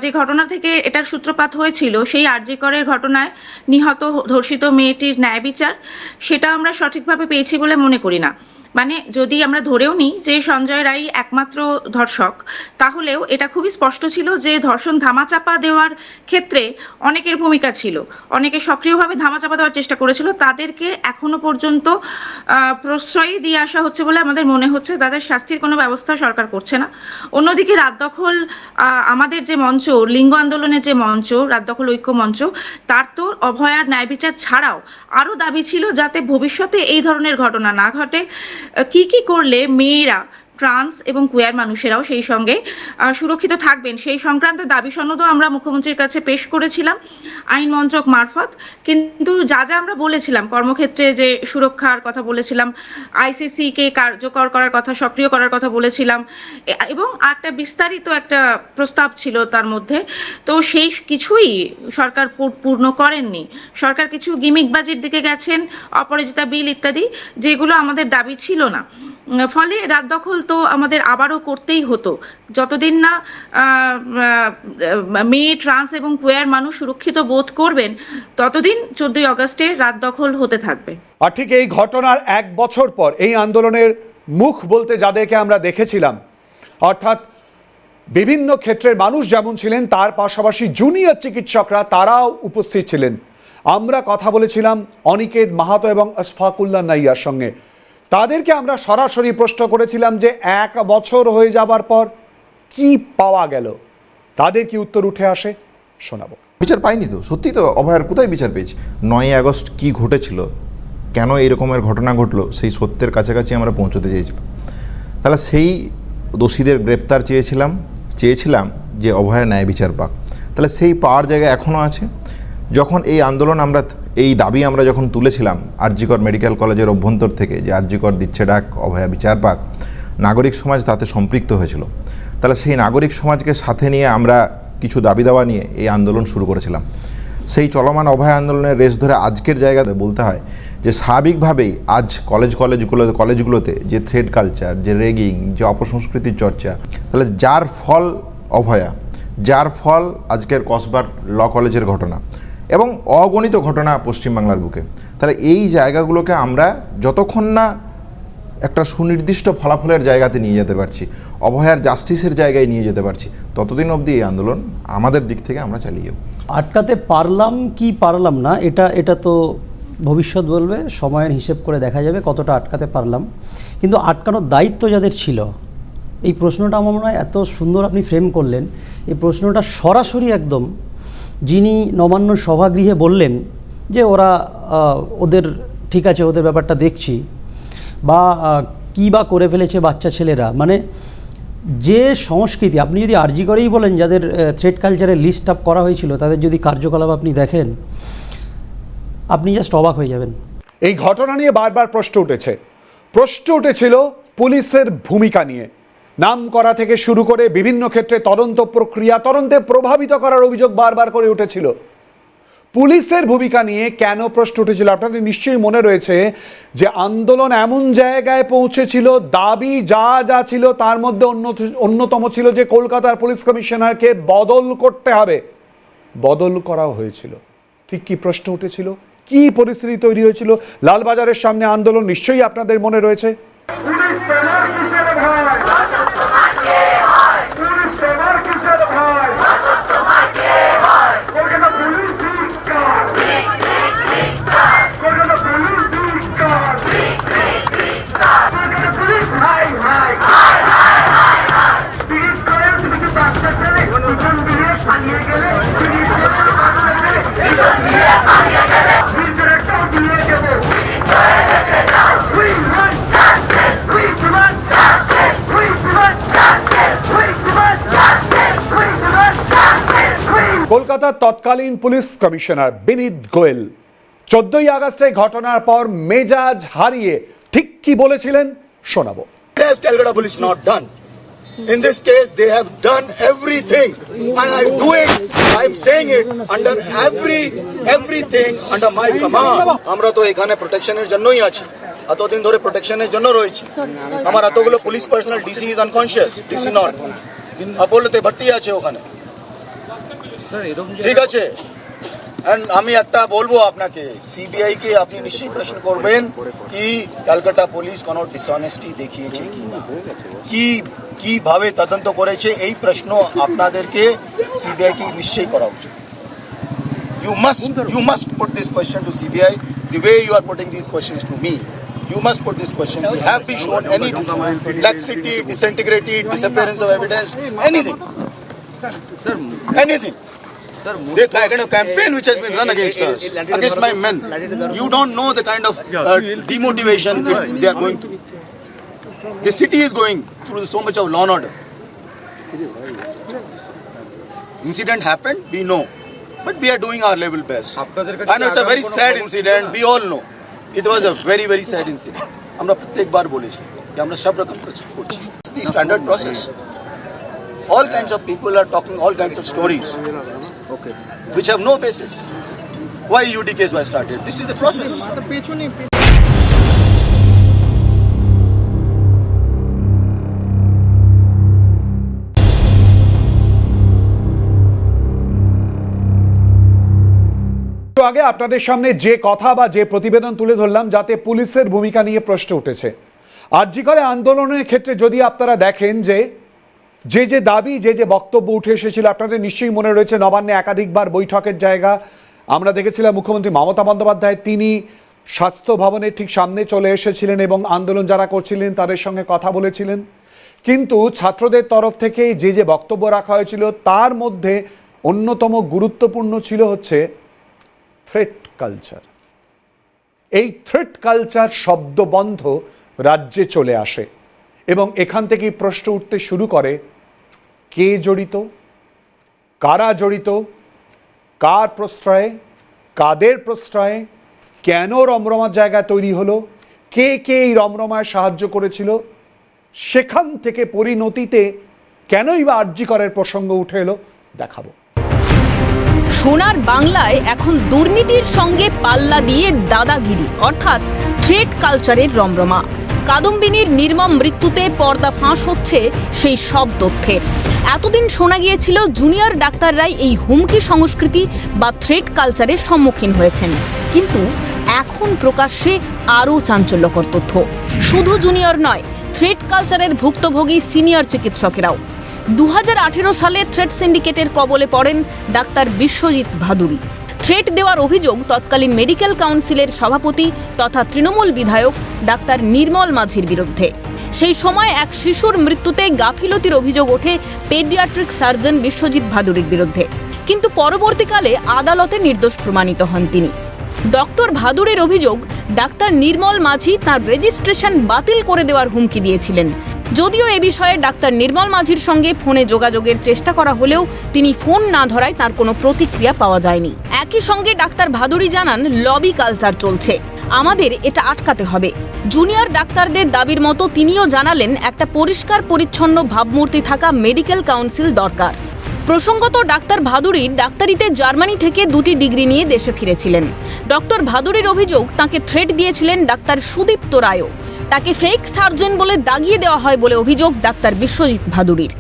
যে ঘটনা থেকে এটার সূত্রপাত হয়েছিল, সেই আরজি করের ঘটনায় নিহত ধর্ষিত মেয়েটির ন্যায় বিচার, সেটা আমরা সঠিকভাবে পেয়েছি বলে মনে করি না। যদি আমরা ধরেও নিই যে সঞ্জয় রায় একমাত্র ধর্ষক, তাহলেও এটা খুবই স্পষ্ট ছিল যে ধর্ষণ ধামাচাপা দেওয়ার ক্ষেত্রে অনেকের ভূমিকা ছিল, অনেকে সক্রিয়ভাবে ধামাচাপা দেওয়ার চেষ্টা করেছিল, তাদেরকে এখনো পর্যন্ত প্রশ্রয় দিয়ে আসা হচ্ছে বলে আমাদের মনে হচ্ছে। তাদের শাস্তির কোনো ব্যবস্থা সরকার করছে না। অন্যদিকে রাত দখল, আমাদের যে মঞ্চ, লিঙ্গ আন্দোলনের যে মঞ্চ, রাত দখল ঐক্য মঞ্চ, তার তো অভয়ার ন্যায় বিচার ছাড়াও আরও দাবি ছিল যাতে ভবিষ্যতে এই ধরনের ঘটনা না ঘটে, কি করলে মেয়েরা, ট্রান্স এবং কুয়ার মানুষেরাও সেই সঙ্গে সুরক্ষিত থাকবেন, সেই সংক্রান্ত দাবি সনদও আমরা মুখ্যমন্ত্রীর কাছে পেশ করেছিলাম আইন মন্ত্রক মারফত। কিন্তু যা যা আমরা বলেছিলাম, কর্মক্ষেত্রে যে সুরক্ষার কথা বলেছিলাম, আইসিসিকে কার্যকর করার কথা, সক্রিয় করার কথা বলেছিলাম, এবং একটা বিস্তারিত একটা প্রস্তাব ছিল তার মধ্যে, তো সেই কিছুই সরকার পূর্ণ করেননি। সরকার কিছু গিমিকবাজির দিকে গেছেন, অপরাজিতা বিল ইত্যাদি, যেগুলো আমাদের দাবি ছিল না। ফলে রাত দখল তো আমাদের আবারও করতেই হতো, যতদিন না মেয়ে, ট্রান্স এবং কুয়ার মানুষ সুরক্ষিত বোধ করবেন, ততদিন 14ই আগস্টে রাত দখল হতে থাকবে। আর ঠিক এই ঘটনার 1 বছর পর এই আন্দোলনের মুখ বলতে যাদেরকে আমরা দেখেছিলাম, অর্থাৎ বিভিন্ন ক্ষেত্রের মানুষ যেমন ছিলেন, তার পাশাপাশি জুনিয়র চিকিৎসকরা তারাও উপস্থিত ছিলেন। আমরা কথা বলেছিলাম অনিকেত মাহাতো এবং আশফাকুল্লাহ নাইয়ার সঙ্গে। তাদেরকে আমরা সরাসরি প্রশ্ন করেছিলাম যে 1 বছর হয়ে যাবার পর কি পাওয়া গেল। তাদের কি উত্তর উঠে আসে শোনাবো। বিচার পাইনি তো, সত্যি তো, অভয়ার কোথায় বিচার পেয়েছি? 9ই আগস্ট কি ঘটেছিল, কেন এই রকমের ঘটনা ঘটলো, সেই সত্যের কাছাকাছি আমরা পৌঁছতে চেয়েছিলাম। তাহলে সেই দোষীদের গ্রেপ্তার চেয়েছিলাম যে অভয়া ন্যায় বিচার পাক। তাহলে সেই পাওয়ার জায়গা এখনও আছে। যখন এই আন্দোলন এই দাবি আমরা যখন তুলেছিলাম আরজি কর মেডিকেল কলেজের অভ্যন্তর থেকে, যে আরজি কর দিচ্ছে ডাক, অভয়া বিচার পাক, নাগরিক সমাজ তাতে সম্পৃক্ত হয়েছিল। তাহলে সেই নাগরিক সমাজকে সাথে নিয়ে আমরা কিছু দাবি দাওয়া নিয়ে এই আন্দোলন শুরু করেছিলাম। সেই চলমান অভয়া আন্দোলনের রেস ধরে আজকের জায়গাতে বলতে হয় যে স্বাভাবিকভাবেই আজ কলেজগুলোতে যে থ্রেড কালচার, যে রেগিং, যে অপসংস্কৃতির চর্চা, তাহলে যার ফল অভয়া, যার ফল আজকের কসবার ল কলেজের ঘটনা এবং অগণিত ঘটনা পশ্চিমবাংলার বুকে। তাহলে এই জায়গাগুলোকে আমরা যতক্ষণ না একটা সুনির্দিষ্ট ফলাফলের জায়গাতে নিয়ে যেতে পারছি, অভয়ার জাস্টিসের জায়গায় নিয়ে যেতে পারছি, ততদিন অবধি এই আন্দোলন আমাদের দিক থেকে আমরা চালিয়ে যাব। আটকাতে পারলাম কি পারলাম না, এটা তো ভবিষ্যৎ বলবে, সময়ের হিসেব করে দেখা যাবে কতটা আটকাতে পারলাম। কিন্তু আটকানোর দায়িত্ব যাদের ছিল, এই প্রশ্নটা আমার মনে হয় এত সুন্দর আপনি ফ্রেম করলেন। এই প্রশ্নটা সরাসরি একদম যিনি নবান্ন সভাগৃহে বললেন যে ওরা ওদের ঠিক আছে, ওদের ব্যাপারটা দেখছি, বা কী বা করে ফেলেছে বাচ্চা ছেলেরা, যে সংস্কৃতি, আপনি যদি আরজি করেই বলেন যাদের থ্রেড কালচারের লিস্ট আপ করা হয়েছিল, তাদের যদি কার্যকলাপ আপনি দেখেন, আপনি জাস্ট অবাক হয়ে যাবেন। এই ঘটনা নিয়ে বারবার প্রশ্ন উঠেছিল পুলিশের ভূমিকা নিয়ে নাম করা থেকে শুরু করে বিভিন্ন ক্ষেত্রে তদন্ত প্রক্রিয়া, তদন্তে প্রভাবিত করার অভিযোগ বারবার করে উঠেছিল। পুলিশের ভূমিকা নিয়ে কেন প্রশ্ন উঠেছিল? আপনাদের নিশ্চয়ই মনে রয়েছে যে আন্দোলন এমন জায়গায় পৌঁছেছিল, দাবি যা যা ছিল তার মধ্যে অন্যতম ছিল যে কলকাতার পুলিশ কমিশনারকে বদল করতে হবে। বদল করা হয়েছিল। ঠিক কি প্রশ্ন উঠেছিল, কি পরিস্থিতি তৈরি হয়েছিল? লালবাজারের সামনে আন্দোলন নিশ্চয়ই আপনাদের মনে রয়েছে। কলকাতার তৎকালীন পুলিশ কমিশনার বিনীত গোয়েল 14ই আগস্টের ঘটনার পর মেজাজ হারিয়ে ঠিক কি বলেছিলেন শোনাবো। Calcutta police not done. In this case, they have done everything, and I do it. I'm saying it under everything under my command. আমরা তো এখানে প্রোটেকশনের জন্যই আছি, এতদিন ধরে প্রোটেকশনের জন্য রয়েছি। আমার এতগুলো police personnel, DC is unconscious, DC not, আপলোতে ভর্তি আছে ওখানে, ঠিক আছে। এন্ড আমি একটা বলবো আপনাকে, সিবিআই কে আপনি নিশ্চয়ই প্রশ্ন করবেন কি ক্যালকাটা পুলিশ কোনো ডিসঅনেস্টি দেখিয়েছে কিনা, কিভাবে তদন্ত করেছে, এই প্রশ্ন আপনাদেরকে সিবিআই কে নিশ্চয়ই করা উচিত। You must put this question to CBI the way you are putting these questions to me. You must put this question. Have we shown any laxity, disintegrity, disappearance of evidence, anything? Anything? The kind of campaign which has been run against us, against my men. You don't know the kind of demotivation they are going through. The city is going through so much of law and order. Incident happened, we know. But we are doing our level best. I know it's a very sad incident, we all know. It was a very, very sad incident. আমরা প্রত্যেকবার বলেছি যে আমরা সব রকম করছি। The standard process. All kinds of people are talking all kinds of stories which have no basis. Why UD case was started? This is the process. আগে আপনাদের সামনে যে কথা বা যে প্রতিবেদন তুলে ধরলাম, যাতে পুলিশের ভূমিকা নিয়ে প্রশ্ন উঠেছে। আরজি করে আন্দোলনের ক্ষেত্রে যদি আপনারা দেখেন যে যে দাবি, যে বক্তব্য উঠে এসেছিল, আপনাদের নিশ্চয়ই মনে রয়েছে নবান্নে একাধিকবার বৈঠকের জায়গা। আমরা দেখেছিলাম মুখ্যমন্ত্রী মমতা বন্দ্যোপাধ্যায় তিনি স্বাস্থ্য ভবনের ঠিক সামনে চলে এসেছিলেন এবং আন্দোলন যারা করছিলেন তাদের সঙ্গে কথা বলেছিলেন। কিন্তু ছাত্রদের তরফ থেকে যে বক্তব্য রাখা হয়েছিল তার মধ্যে অন্যতম গুরুত্বপূর্ণ ছিল হচ্ছে থ্রেট কালচার। এই থ্রেট কালচার শব্দবন্ধ রাজ্যে চলে আসে এবং এখান থেকেই প্রশ্ন উঠতে শুরু করে, কে জড়িত, কারা জড়িত, কার প্রশ্রয়ে, কাদের প্রশ্রয়ে, কেন রমরমার জায়গা তৈরি হলো, কে এই রমরমায় সাহায্য করেছিল, সেখান থেকে পরিণতিতে কেনই বা আরজি করার প্রসঙ্গ উঠে এলো দেখাবো। সোনার বাংলায় এখন দুর্নীতির সঙ্গে পাল্লা দিয়ে দাদাগিরি অর্থাৎ থ্রেট কালচারের রমরমা। কাদম্বিনীর নির্মম মৃত্যুতে পর্দা ফাঁস হচ্ছে সেই সব তথ্যের। এতদিন শোনা গিয়েছিল জুনিয়র ডাক্তাররাই এই হুমকি সংস্কৃতি বা থ্রেট কালচারের সম্মুখীন হয়েছেন, কিন্তু এখন প্রকাশ্যে আরও চাঞ্চল্যকর তথ্য। শুধু জুনিয়র নয়, থ্রেট কালচারের ভুক্তভোগী সিনিয়র চিকিৎসকেরাও। 2018 সালে থ্রেট সিন্ডিকেটের কবলে পড়েন ডাক্তার বিশ্বজিৎ ভাদুড়ী। থ্রেট দেওয়ার অভিযোগ তৎকালীন মেডিকেল কাউন্সিলের সভাপতি তথা তৃণমূল বিধায়ক ডাক্তার নির্মল মাঝির বিরুদ্ধে। সেই সময় এক শিশুর মৃত্যুতে গাফিলতির অভিযোগ ওঠে পেডিয়াট্রিক সার্জন বিশ্বজিৎ ভাদুড়ীর বিরুদ্ধে, কিন্তু পরবর্তীকালে আদালতে নির্দোষ প্রমাণিত হন তিনি। ডক্টর ভাদুড়ীর অভিযোগ, ডাক্তার নির্মল মাঝি তার রেজিস্ট্রেশন বাতিল করে দেওয়ার হুমকি দিয়েছিলেন। যদিও এ বিষয়ে ডাক্তার নির্মল মাঝির সঙ্গে ফোনে যোগাযোগের চেষ্টা করা হলেও তিনি ফোন না ধরায় তার কোনো প্রতিক্রিয়া পাওয়া যায়নি। একই সঙ্গে ডাক্তার ভাদুড়ী জানান লবি কালচার চলছে। আমাদের এটা আটকাতে হবে। জুনিয়র ডাক্তারদের দাবির মতো তিনিও জানালেন একটা পরিষ্কার পরিচ্ছন্ন ভাবমূর্তি থাকা মেডিকেল কাউন্সিল দরকার। প্রসঙ্গত ডাক্তার ভাদুড়ি ডাক্তারিতে জার্মানি থেকে 2টি ডিগ্রি নিয়ে দেশে ফিরেছিলেন। ডক্টর ভাদুড়ির অভিযোগ তাকে থ্রেট দিয়েছিলেন ডাক্তার সুদীপ্ত রায়ও। তাকে ফেক সার্জন বলে দাগিয়ে দেওয়া হয় বলে অভিযোগ ডাক্তার বিশ্বজিৎ ভাদুড়ির।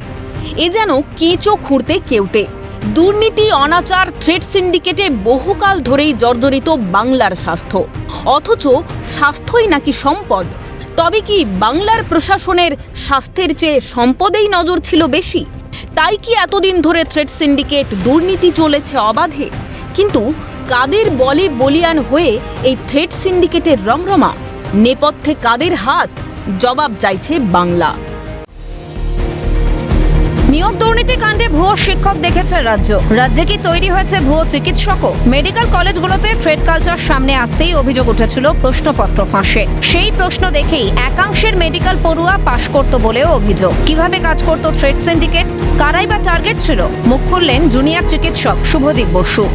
এ যেন কেঁচো খুঁড়তে কেউটে। দুর্নীতি, অনাচার, থ্রেড সিন্ডিকেটে বহুকাল ধরেই জর্জরিত বাংলার স্বাস্থ্য, অথচ স্বাস্থ্যই নাকি সম্পদ। তবে কি বাংলার প্রশাসনের স্বাস্থ্যের চেয়ে সম্পদেই নজর ছিল বেশি? তাই কি এতদিন ধরে থ্রেড সিন্ডিকেট, দুর্নীতি চলেছে অবাধে? কিন্তু কাদের বলে বলিয়ান হয়ে এই থ্রেড সিন্ডিকেটের রমরমা? নেপথ্যে কাদের হাত? জবাব চাইছে বাংলা। নিয়োগ দুর্নীতি কাণ্ডে ভুয়ো শিক্ষক দেখেছে রাজ্য। রাজ্যে কি তৈরি হয়েছে ভুয়ো চিকিৎসকও? মেডিকেল কলেজগুলোতে ট্রেড কালচার সামনে আসতেই অভিযোগ উঠেছিল প্রশ্নপত্র ফাঁসে। সেই প্রশ্ন দেখেই একাংশের মেডিকেল পড়ুয়া পাশ করত বলেও অভিযোগ। কিভাবে কাজ করত ট্রেড সিন্ডিকেট, কারাই বা টার্গেট ছিল? মুখ খুললেন জুনিয়র চিকিৎসক শুভদীপ বসু।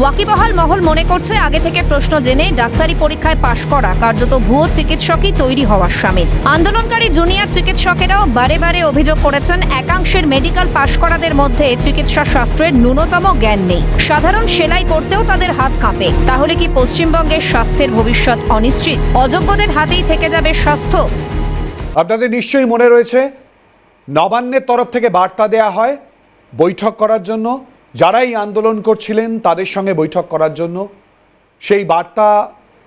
ওয়াকিবহাল মহল মনে করছে আগে থেকে প্রশ্ন জেনে ডাক্তারি পরীক্ষায় পাশ করা কার্যত ভুয়ো চিকিৎসকই তৈরি হওয়ার সামিল। আন্দোলনকারী জুনিয়র চিকিৎসকেরাও বারে বারে অভিযোগ করেছেন একাংশের মেডিকেল পাশ করাদের মধ্যে চিকিৎসা শাস্ত্রের ন্যূনতম জ্ঞান নেই। সাধারণ সেলাই করতেও তাদের হাত কাঁপে। তাহলে কি পশ্চিমবঙ্গের স্বাস্থ্যের ভবিষ্যৎ অনিশ্চিত? অযোগ্যদের হাতেই থেকে যাবে স্বাস্থ্য? আপনাদের নিশ্চয়ই মনে রয়েছে নবান্নের তরফ থেকে বার্তা দেয়া হয় বৈঠক করার জন্য, যারা এই আন্দোলন করছিলেন তাদের সঙ্গে বৈঠক করার জন্য। সেই বার্তা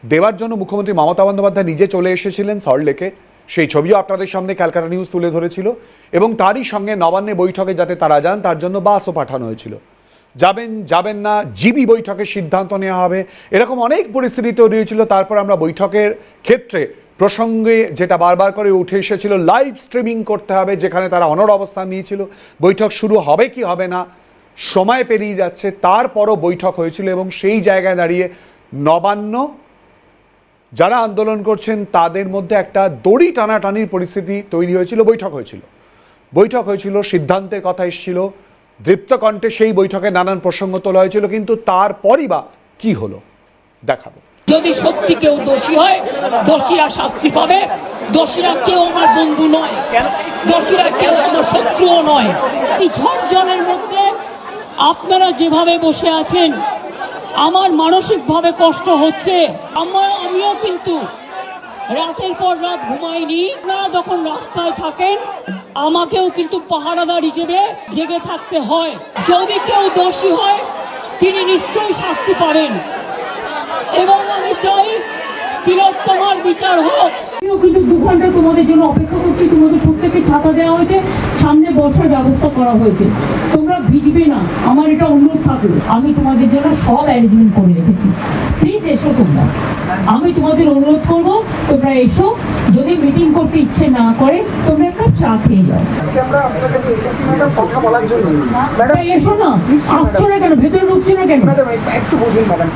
দেওয়ার জন্য মুখ্যমন্ত্রী মমতা বন্দ্যোপাধ্যায় নিজে চলে এসেছিলেন সল্টলেকে। সেই ছবিও আপনাদের সামনে ক্যালকাটা নিউজ তুলে ধরেছিল এবং তারই সঙ্গে নবান্নে বৈঠকে যাতে তারা যান তার জন্য বাসও পাঠানো হয়েছিল। যাবেন যাবেন না, জিবি বৈঠকের সিদ্ধান্ত নেওয়া হবে, এরকম অনেক পরিস্থিতি তৈরি হয়েছিল। তারপর আমরা বৈঠকের ক্ষেত্রে প্রসঙ্গে যেটা বারবার করে উঠে এসেছিল, লাইভ স্ট্রিমিং করতে হবে, যেখানে তারা অনড় অবস্থান নিয়েছিল। বৈঠক শুরু হবে কি হবে না, সময় পেরিয়ে যাচ্ছে, তারপরও বৈঠক হয়েছিল এবং সেই জায়গায় দাঁড়িয়ে নবান্ন যারা আন্দোলন করছেন তাদের মধ্যে একটা দড়ি টানাটানির পরিস্থিতি তৈরি হয়েছিল। বৈঠক হয়েছিল, সিদ্ধান্তের কথা এসেছিল, দৃপ্ত কণ্ঠে সেই বৈঠকে নানান প্রসঙ্গ তোলা হয়েছিল। কিন্তু তারপরই বা কি হলো দেখাবো। যদি সত্যি কেউ দোষী হয়, দোষীরা শাস্তি পাবে। দোষীরা কেউ আমার বন্ধু নয়, দোষীরা কেউ আমার শত্রুও নয়। এই ঝড় জলের মধ্যে আপনারা যেভাবে বসে আছেন, আমার মানসিকভাবে কষ্ট হচ্ছে। আমিও কিন্তু রাতের পর রাত ঘুমাইনি। আপনারা যখন রাস্তায় থাকেন আমাকেও কিন্তু পাহারাদার হিসেবে জেগে থাকতে হয়। যদি কেউ দোষী হয় তিনি নিশ্চয়ই শাস্তি পাবেন এবং আমি চাই তিলোত্তমার বিচার হোক। আমিও কিন্তু 2 ঘন্টা তোমাদের জন্য অপেক্ষা করছি। তোমাদের প্রত্যেককে ছাতা দেওয়া হয়েছে, সামনে বসার ব্যবস্থা করা হয়েছে। তোমরা ভিজবে না, আমার এটা অনুরোধ থাকলো। আমি তোমাদের জন্য সব অ্যারেঞ্জমেন্ট করে রেখেছি, প্লিজ এসো তোমরা। আমি তোমাদের অনুরোধ করবো তোমরা এসো। যদি মিটিং করতে ইচ্ছে না করে তোমরা একটা চা খেয়ে যাও। আজকে আমরা আপনার কাছে এসেছি ম্যাডাম কথা বলার জন্য। ম্যাডাম এসো না, আসছো না কেন, ভেতরে ঢুকছো না কেন? ম্যাডাম একটু বুঝুন ম্যাডাম,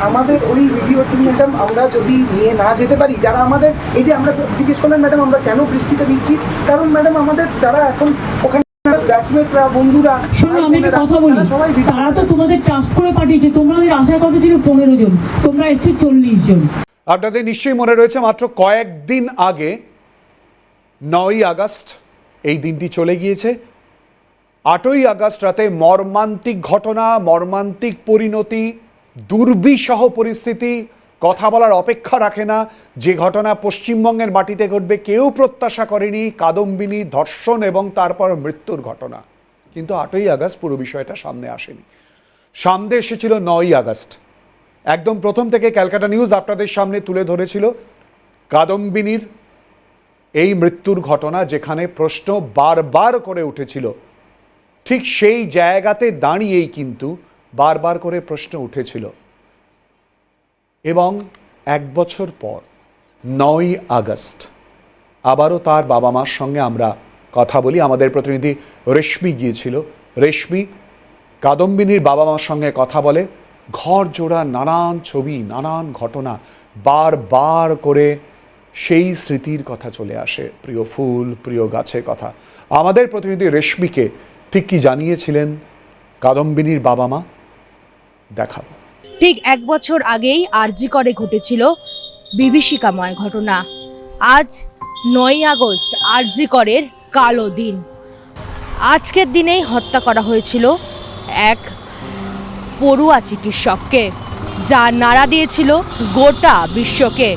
আমাদের ওই ভিডিও টিম ম্যাডাম আমরা যদি নিয়ে না যেতে পারি, যারা আমাদের এই যে আমরা জিজ্ঞেস করলেন ম্যাডাম আমরা কেন বৃষ্টিতে ভিজছি, কারণ ম্যাডাম আমাদের যারা এখন ওখানে ব্যাচমেটরা, বন্ধুরা, শোনো আমি একটা কথা বলি, তারা তো তোমাদের ট্রাস্ট করে পাঠিয়েছে। তোমাদের আসার কথা ছিল 15 জন, তোমরা এসছো 40 জন। আপনাদের নিশ্চয়ই মনে রয়েছে মাত্র কয়েকদিন আগে 9ই আগস্ট এই দিনটি চলে গিয়েছে। 8ই আগস্ট রাতে মর্মান্তিক ঘটনা, মর্মান্তিক পরিণতি, দুর্বিষহ পরিস্থিতি, কথা বলার অপেক্ষা রাখে না। যে ঘটনা পশ্চিমবঙ্গের মাটিতে ঘটবে কেউ প্রত্যাশা করেনি, কাদম্বিনী ধর্ষণ এবং তারপর মৃত্যুর ঘটনা। কিন্তু 8ই আগস্ট পুরো বিষয়টা সামনে আসেনি, সামনে এসেছিল 9ই আগস্ট। একদম প্রথম থেকে ক্যালকাটা নিউজ আপনাদের সামনে তুলে ধরেছিল কাদম্বিনীর এই মৃত্যুর ঘটনা, যেখানে প্রশ্ন বারবার করে উঠেছিল। ঠিক সেই জায়গাতে দাঁড়িয়েই কিন্তু বারবার করে প্রশ্ন উঠেছিল। এবং 1 বছর পর 9ই আগস্ট আবারও তার বাবা মার সঙ্গে আমরা কথা বলি। আমাদের প্রতিনিধি রেশমি গিয়েছিল। রেশমি কাদম্বিনীর বাবা মার সঙ্গে কথা বলে। ঘর জোড়া নানান ছবি, নানান ঘটনা, বারবার করে সেই স্মৃতির কথা চলে আসে, প্রিয় ফুল, প্রিয় গাছের কথা। আমাদের প্রতিনিধি রেশমিকে ঠিক কি জানিয়েছিলেন কাদম্বিনীর বাবা মা দেখাবো। ঠিক 1 বছর আগেই আরজি করে ঘটেছিল বিভীষিকাময় ঘটনা। আজ 9ই আগস্ট আরজি করের কালো দিন। আজকের দিনেই হত্যা করা হয়েছিল এক পড়ুয়া চিকিৎসককে, যা নাড়া দিয়েছিল গোটা বিশ্বকে।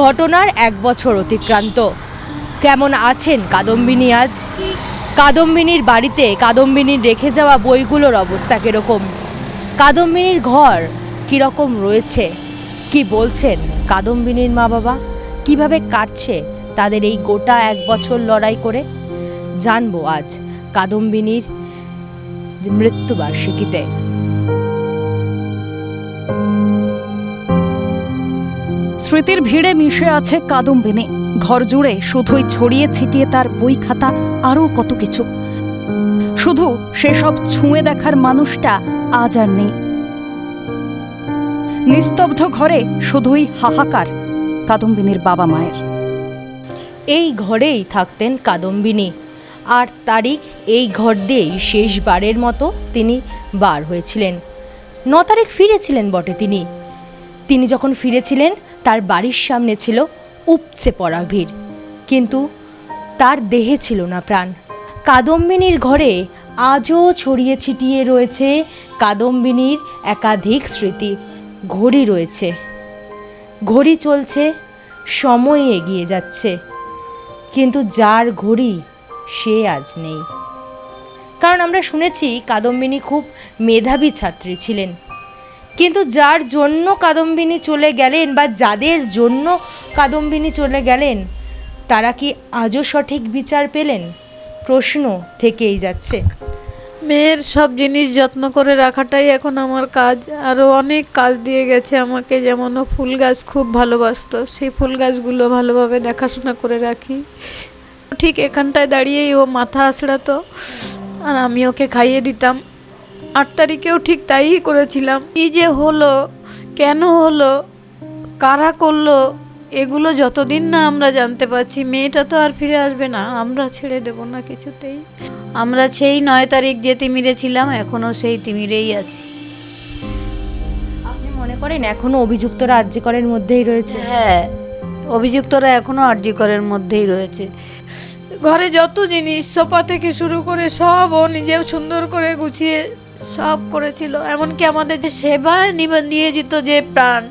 ঘটনার 1 বছর অতিক্রান্ত। কেমন আছেন কাদম্বিনী আজ? কাদম্বিনীর বাড়িতে কাদম্বিনীর রেখে যাওয়া বইগুলোর অবস্থা কীরকম? কাদম্বিনীর ঘর কীরকম রয়েছে? কি বলছেন কাদম্বিনীর মা বাবা? কিভাবে কাটছে তাদের এই গোটা 1 বছর লড়াই করে? জানবো আজ কাদম্বিনীর মৃত্যুবার্ষিকীতে। স্মৃতির ভিড়ে মিশে আছে কাদম্বিনী। ঘর জুড়ে শুধুই ছড়িয়ে ছিটিয়ে তার বই খাতা, আরও কত কিছু। শুধু সেসব ছুঁয়ে দেখার মানুষটা আজ আর নেই। নিস্তব্ধ ঘরে শুধুই হাহাকার কাদম্বিনীর বাবা মায়ের। এই ঘরেই থাকতেন কাদম্বিনী, আর তারিখ এই ঘর দিয়েই শেষবারের মতো তিনি বার হয়েছিলেন। 9 তারিখ ফিরেছিলেন বটে তিনি যখন ফিরেছিলেন তার বাড়ির সামনে ছিল উপচে পড়া ভিড়, কিন্তু তার দেহে ছিল না প্রাণ। কাদম্বিনীর ঘরে আজও ছড়িয়ে ছিটিয়ে রয়েছে কাদম্বিনীর একাধিক স্মৃতি। ঘড়ি রয়েছে, ঘড়ি চলছে, সময় এগিয়ে যাচ্ছে, কিন্তু যার ঘড়ি সে আজ নেই। কারণ আমরা শুনেছি কাদম্বিনী খুব মেধাবী ছাত্রী ছিলেন, কিন্তু যার জন্য কাদম্বিনী চলে গেলেন বা যাদের জন্য কাদম্বিনী চলে গেলেন তারা কি আজও সঠিক বিচার পেলেন? প্রশ্ন থেকেই যাচ্ছে। মেয়ের সব জিনিস যত্ন করে রাখাটাই এখন আমার কাজ। আরও অনেক কাজ দিয়ে গেছে আমাকে, যেমন ও ফুল গাছ খুব ভালোবাসতো, সেই ফুল গাছগুলো ভালোভাবে দেখাশোনা করে রাখি। ঠিক এখানটায় দাঁড়িয়েই ও মাথা আঁচড়াতো আর আমি ওকে খাইয়ে দিতাম। 8 তারিখেও ঠিক তাই করেছিলাম। এই যে হলো, কেন হলো, কারা করলো, এগুলো যতদিন না আমরা জানতে পারছি, মেয়েটা তো আর ফিরে আসবে না। আমরা ছেড়ে দেব না কিছুতেই। আমরা সেই 9 তারিখ যে তিমিরে ছিলাম, এখনও সেই তিমিরেই আছি। আপনি মনে করেন এখনো অভিযুক্তরা আরজি করের মধ্যেই রয়েছে? হ্যাঁ, অভিযুক্তরা এখনও আরজি করের মধ্যেই রয়েছে। ঘরে যত জিনিস, সোফা থেকে শুরু করে সব ও নিজেও সুন্দর করে গুছিয়ে সব করেছিল। এমনকি আমাদের যে সেবায় নিয়োজিত যে প্রাণ,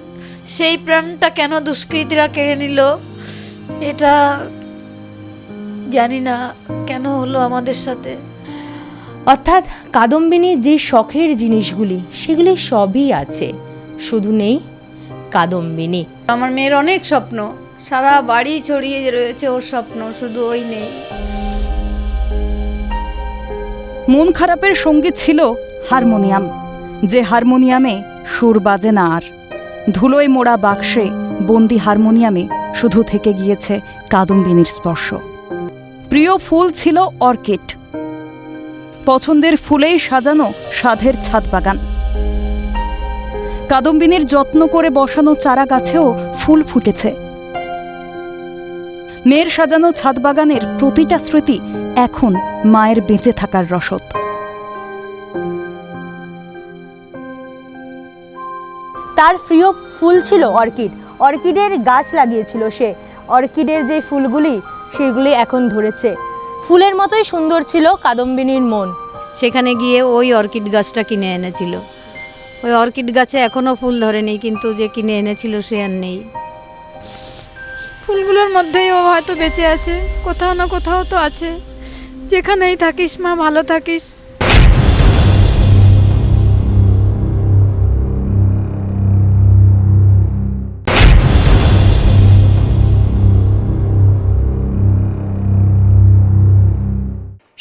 সেই প্রাণটা কেন দুষ্কৃতীরা কেড়ে নিল, এটা জানি না কেন হলো আমাদের সাথে। অর্থাৎ কাদম্বিনীর যে শখের জিনিসগুলি সেগুলি সবই আছে, শুধু নেই কাদম্বিনী। আমার মেয়ের অনেক স্বপ্ন, সারা বাড়ি ছড়িয়ে রয়েছে ওর স্বপ্ন, শুধু ওই নেই। মন খারাপের সঙ্গে ছিল হারমোনিয়াম, যে হারমোনিয়ামে সুর বাজে না আর। ধুলোয় মোড়া বাক্সে বন্দি হারমোনিয়ামে শুধু থেকে গিয়েছে কাদম্বিনীর স্পর্শ। প্রিয় ফুল ছিল অর্কিড, পছন্দের ফুলেই সাজানো সাধের ছাদ বাগান। কাদম্বিনীর যত্ন করে বসানো চারা গাছেও ফুল ফুটেছে। মেয়ের সাজানো ছাদ বাগানের প্রতিটা স্মৃতি এখন মায়ের বেঁচে থাকার রসদ। তার প্রিয় ফুল ছিল অর্কিড। অর্কিডের গাছ লাগিয়েছিল সে। অর্কিডের যে ফুলগুলি সেগুলি এখন ধরেছে। ফুলের মতোই সুন্দর ছিল কাদম্বিনীর মন। সেখানে গিয়ে ওই অর্কিড গাছটা কিনে এনেছিল। ওই অর্কিড গাছে এখনও ফুল ধরেনি, কিন্তু যে কিনে এনেছিল সে আর নেই। ফুলগুলোর মধ্যেই ও হয়তো বেঁচে আছে, কোথাও না কোথাও তো আছে। যেখানেই থাকিস মা, ভালো থাকিস।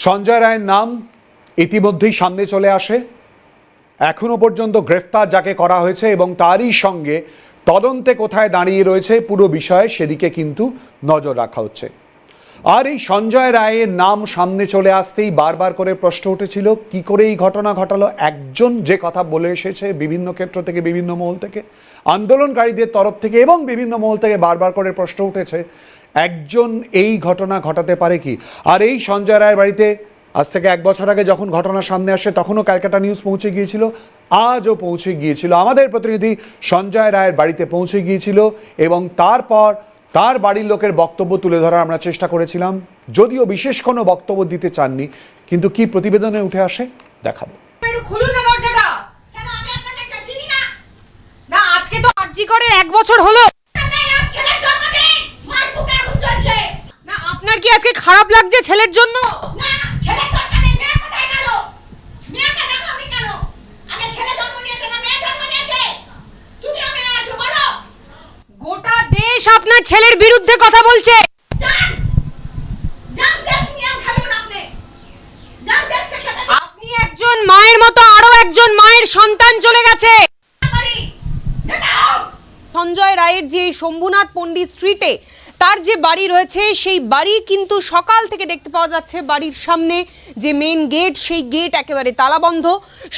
সঞ্জয় রায়ের নাম ইতিমধ্যেই সামনে চলে আসে। এখনো পর্যন্ত গ্রেফতার যাকে করা হয়েছে এবং তারই সঙ্গে তদন্তে কোথায় দাঁড়িয়ে রয়েছে পুরো বিষয়ে সেদিকে কিন্তু নজর রাখা হচ্ছে। আর এই সঞ্জয় রায়ের নাম সামনে চলে আসতেই বারবার করে প্রশ্ন উঠেছিল কি করে এই ঘটনা ঘটালো। একজন যে কথা বলে এসেছে বিভিন্ন ক্ষেত্র থেকে, বিভিন্ন মহল থেকে, আন্দোলনকারীদের তরফ থেকে এবং বিভিন্ন মহল থেকে বারবার করে প্রশ্ন উঠেছে একজন এই ঘটনা ঘটাতে পারে কি। আর এই সঞ্জয় রায়ের বাড়িতে আজ থেকে 1 বছর আগে যখন ঘটনা সামনে আসে তখনও ক্যালকাটা নিউজ পৌঁছে গিয়েছিল, আজও পৌঁছে গিয়েছিল, আমাদের প্রতিনিধি সঞ্জয় রায়ের বাড়িতে পৌঁছে গিয়েছিল এবং তারপর তার বাড়ির লোকের বক্তব্য তুলে ধরার আমরা চেষ্টা করেছিলাম, যদিও বিশেষ কোনো বক্তব্য দিতে চাননি। কিন্তু কি প্রতিবেদনে উঠে আসে দেখাবো। খুলুন না দরজাটা। না আজকে তো আরজি করের 1 বছর হলো। না আপনার কি আজকে খারাপ লাগছে ছেলের জন্য? গোটা দেশ আপনার ছেলের বিরুদ্ধে কথা বলছে। আপনি একজন মায়ের মতো আরো একজন মায়ের সন্তান চলে গেছে। সঞ্জয় রায়ের যে শম্ভুনাথ পণ্ডিত স্ট্রিটে তার যে বাড়ি রয়েছে, সেই বাড়ি কিন্তু সকাল থেকে দেখতে পাওয়া যাচ্ছে বাড়ির সামনে যে মেন গেট, সেই গেট একেবারে তালাবন্ধ।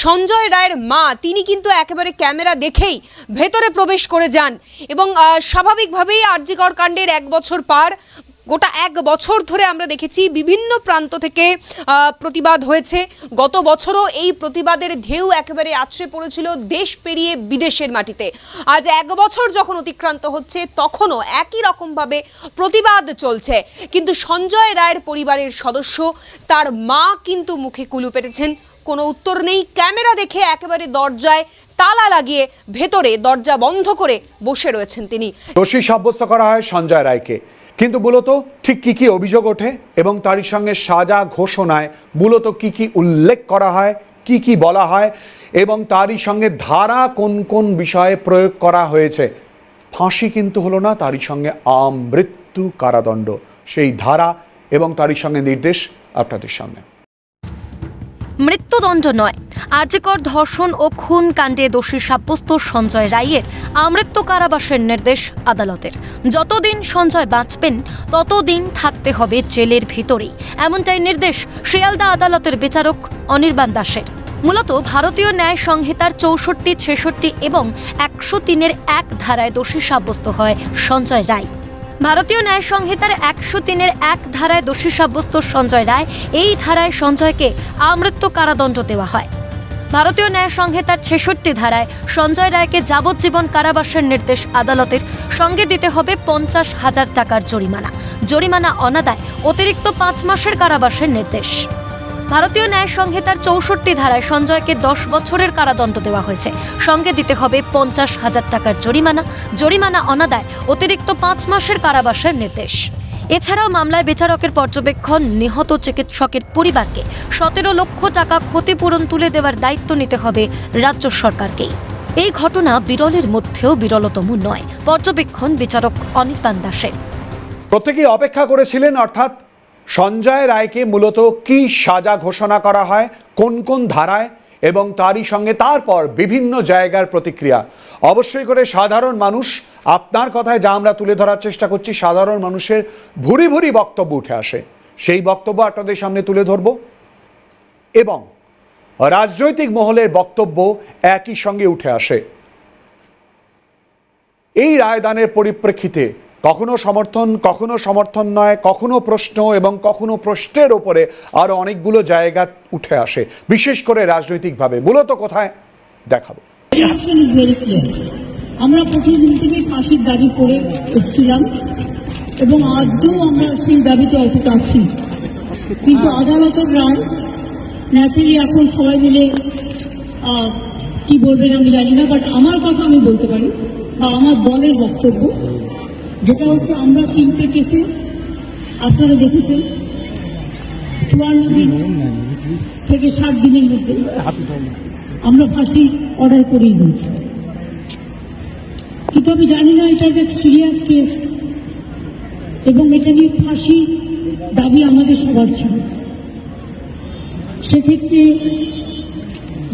সঞ্জয় রায়ের মা তিনি কিন্তু একেবারে ক্যামেরা দেখেই ভেতরে প্রবেশ করে যান এবং স্বাভাবিকভাবেই আরজি কর কাণ্ডের 1 বছর পার। গোটা 1 বছর ধরে আমরা দেখেছি বিভিন্ন প্রান্ত থেকে প্রতিবাদ হয়েছে। গত বছরও এই প্রতিবাদের ঢেউ একেবারে আছড়ে পড়েছিল দেশ পেরিয়ে বিদেশের মাটিতে। আজ 1 বছর যখন অতিক্রান্ত হচ্ছে তখনও একই রকমভাবে প্রতিবাদ চলছে। কিন্তু সঞ্জয় রায়ের পরিবারের সদস্য, তার মা কিন্তু মুখে কুলু পেটেছেন, কোনো উত্তর নেই। ক্যামেরা দেখে একেবারে দরজায় তালা লাগিয়ে ভেতরে দরজা বন্ধ করে বসে রয়েছেন তিনি। দোষী সাব্যস্ত করা হয় সঞ্জয় রায়কে, কিন্তু মূলত ঠিক কি কি অভিযোগ ওঠে এবং তারই সঙ্গে সাজা ঘোষণায় মূলত কি কি উল্লেখ করা হয়, কি কি বলা হয় এবং তারই সঙ্গে ধারা কোন কোন বিষয়ে প্রয়োগ করা হয়েছে। ফাঁসি কিন্তু হলো না, তারই সঙ্গে আমৃত্যু কারাদণ্ড, সেই ধারা এবং তারই সঙ্গে নির্দেশ আপনাদের সামনে। মৃত্যুদণ্ড নয়, আরজিকর ধর্ষণ ও খুন কাণ্ডে দোষী সাব্যস্ত সঞ্জয় রায়ের আমৃত্যু কারাবাসের নির্দেশ আদালতের। যতদিন সঞ্জয় বাঁচবেন ততদিন থাকতে হবে জেলের ভিতরেই, এমনটাই নির্দেশ শিয়ালদা আদালতের বিচারক অনির্বাণ দাসের। মূলত ভারতীয় ন্যায় সংহিতার 64, 66 এবং 103-এর 1 ধারায় দোষী সাব্যস্ত হয় সঞ্জয় রায়। ভারতীয় ন্যায় সংহিতার 103-এর 1 ধারায় দোষী সাব্যস্ত সঞ্জয় রায়, এই ধারায় সঞ্জয়কে আমৃত্যু কারাদণ্ড দেওয়া হয়। ভারতীয় ন্যায় সংহিতার 66 ধারায় সঞ্জয় রায়কে যাবজ্জীবন কারাবাসের নির্দেশ আদালতের, সঙ্গে দিতে হবে 50,000 টাকার জরিমানা। জরিমানা অনাদায় অতিরিক্ত 5 মাসের কারাবাসের নির্দেশ। ভারতীয় ন্যায় সংহিতার 64 ধারায় সঞ্জয়কে 10 বছরের কারাদণ্ড দেওয়া হয়েছে, সঙ্গে দিতে হবে 50,000 টাকার জরিমানা। জরিমানা অনাদায় অতিরিক্ত 5 মাসের কারাবাসের নির্দেশ। এছাড়াও মামলায় বিচারকের পর্যবেক্ষণ, নিহত চিকিৎসকের পরিবারকে 17 লক্ষ টাকা ক্ষতিপূরণ তুলে দেওয়ার দায়িত্ব নিতে হবে রাজ্য সরকারকেই। এই ঘটনা বিরলের মধ্যেও বিরলতম নয়, পর্যবেক্ষণ বিচারক অনির্বাণ দাসের। প্রত্যেকেই অপেক্ষা করেছিলেন, অর্থাৎ সঞ্জয় রায়কে মূলত কি সাজা ঘোষণা করা হয়, কোন কোন ধারায় এবং তারই সঙ্গে তারপর বিভিন্ন জায়গার প্রতিক্রিয়া। অবশ্যই করে সাধারণ মানুষ, আপনার কথায় যা আমরা তুলে ধরার চেষ্টা করছি, সাধারণ মানুষের ভুরি ভুরি বক্তব্য উঠে আসে, সেই বক্তব্য আপনাদের সামনে তুলে ধরব এবং রাজনৈতিক মহলের বক্তব্য একই সঙ্গে উঠে আসে। এই রায়দানের পরিপ্রেক্ষিতে কখনো সমর্থন নয়, কখনো প্রশ্ন এবং কখনো প্রশ্নের ওপরে আরো অনেকগুলো জায়গা উঠে আসে, বিশেষ করে রাজনৈতিকভাবে। মূলত কোথায় দেখাবো। আমরা প্রথম দিন থেকে ফাঁসির দাবি করে এসেছিলাম এবং আজকেও আমরা সেই দাবিতে অটুট আছি, কিন্তু আদালতের রায় ন্যাচারালি এখন সবাই মিলে কি বলবেন আমি জানি না, বাট আমার কথা আমি বলতে পারি বা আমার দলের বক্তব্য যেটা হচ্ছে, আমরা 3টে কেসে আপনারা দেখেছেন 54 দিন থেকে 60 দিনের মধ্যে আমরা ফাঁসি অর্ডার করেই দিয়েছি। কিন্তু আমি জানি না এটা একটা সিরিয়াস কেস এবং এটা নিয়ে ফাঁসি দাবি আমাদের সবার ছিল। সেক্ষেত্রে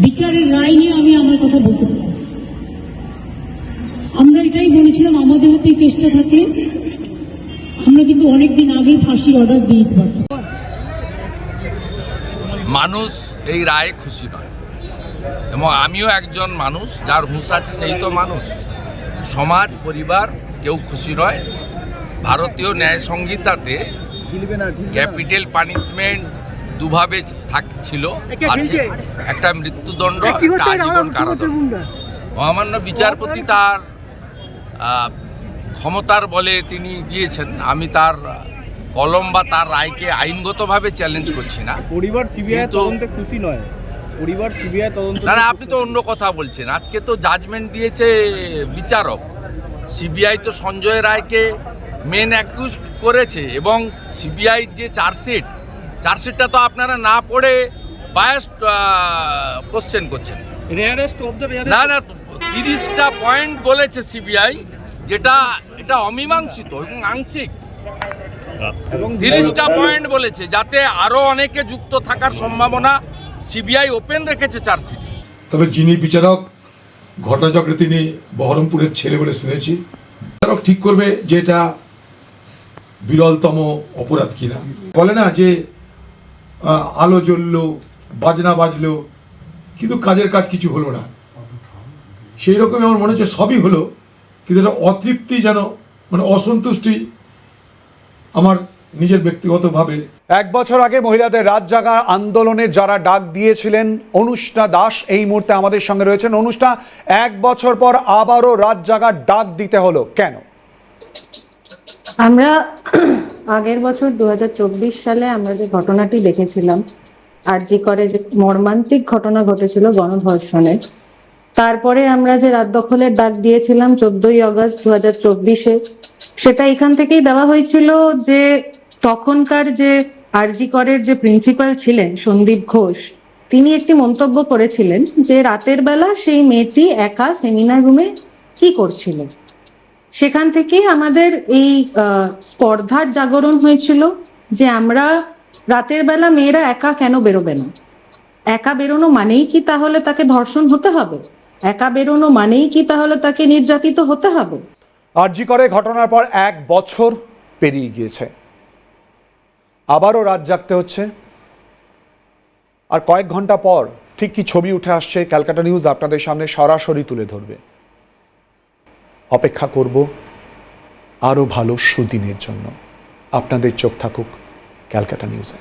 বিচারের রায় নিয়ে আমি আমার কথা বলতে পারি। আমরা এটাই বলেছিলাম, আমাদের হাতে কেসটা থাকে আমরা কিন্তু অনেকদিন আগেই ফাঁসি অর্ডার দিয়ে দিতে পারতাম। মানুষ এই রায়ে খুশি নয় এবং আমিও একজন মানুষ, যার হুঁশ আছে সেই তো মানুষ। সমাজ, পরিবার কেউ খুশি নয়। ভারতীয় ন্যায় সংহিতাতে ক্যাপিটাল পানিশমেন্ট দুভাবে ছিল, আছে একটা মৃত্যুদণ্ড, একটা আজীবন কারাদণ্ড। মহামান্য বিচারপতি তার ক্ষমতার বলে তিনি দিয়েছেন, আমি তার কলম বা তার রায়কে আইনগতভাবে চ্যালেঞ্জ করছি না। পরিবার সিবিআই তদন্তে খুশি নয়, পরিবার সিবিআই তদন্ত না, আপনি তো অন্য কথা বলছেন। আজকে তো জাজমেন্ট দিয়েছে বিচারক, সিবিআই তো সঞ্জয় রায়কে মেন অ্যাকিউজড করেছে এবং সিবিআই যে চার্জশিটটা তো আপনারা না পড়ে বায়াসড কোশ্চেন করছেন। না না, 30টা পয়েন্ট বলেছে সিবিআই, যেটা এটা অমীমাংসিত এবং আংশিক। 30টা পয়েন্ট বলেছে, যাতে আরো অনেকে যুক্ত থাকার সম্ভাবনা সিবিআই ওপেন রেখেছে চার্জশিটে। তবে যিনি বিচারক ঘটনাচক্রে তিনি বহরমপুরের ছেলে বলে শুনেছি, বিচারক ঠিক করবে যে এটা বিরলতম অপরাধ কিনা। বলে না যে আলো জ্বললো, বাজনা বাজলো, কিন্তু কাজের কাজ কিছু হলো না, সেই রকমই আমার মনে হচ্ছে সবই হলো, কিন্তু এটা অতৃপ্তি যেন, মানে অসন্তুষ্টি আমার নিজের ব্যক্তিগতভাবে। 1 বছর আগে মহিলাদের রাত জাগা আন্দোলনে যারা ডাক দিয়েছিলেন, অনুষ্কা দাস এই মুহূর্তে আমাদের সঙ্গে রয়েছেন। অনুষ্কা, 1 বছর পর আবারও রাত জাগার ডাক দিতে হলো কেন? আমরা আগের বছর 2024 সালে আমরা যে ঘটনাটি দেখেছিলাম, আরজি করে যে মর্মান্তিক ঘটনা ঘটেছিল গণধর্ষণের, তারপরে আমরা যে রাত দখলের ডাক দিয়েছিলাম 14ই আগস্ট 2024-এ, সেটা এখান থেকেই দেওয়া হয়েছিল যে তখনকার যে আরজি করের যে প্রিন্সিপাল ছিলেন সন্দীপ ঘোষ, তিনি একটি মন্তব্য করেছিলেন যে রাতের বেলা সেই মেয়েটি একা সেমিনার রুমে কি করছিল। সেখান থেকেই আমাদের এই স্পর্ধার জাগরণ হয়েছিল যে আমরা রাতের বেলা মেয়েরা একা কেন বেরোবে না। একা বেরোনো মানেই কি তাহলে তাকে ধর্ষণ হতে হবে? একা বেরোনো মানেই কি তাহলে তাকে নির্যাতিত হতে হবে? আরজি করে ঘটনার পর 1 বছর পেরিয়ে গিয়েছে, আবারও রাত জাগতে হচ্ছে। আর কয়েক ঘন্টা পর ঠিক কি ছবি উঠে আসছে ক্যালকাটা নিউজ আপনাদের সামনে সরাসরি তুলে ধরবে। অপেক্ষা করব আরও ভালো সুদিনের জন্য। আপনাদের চোখ থাকুক ক্যালকাটা নিউজে।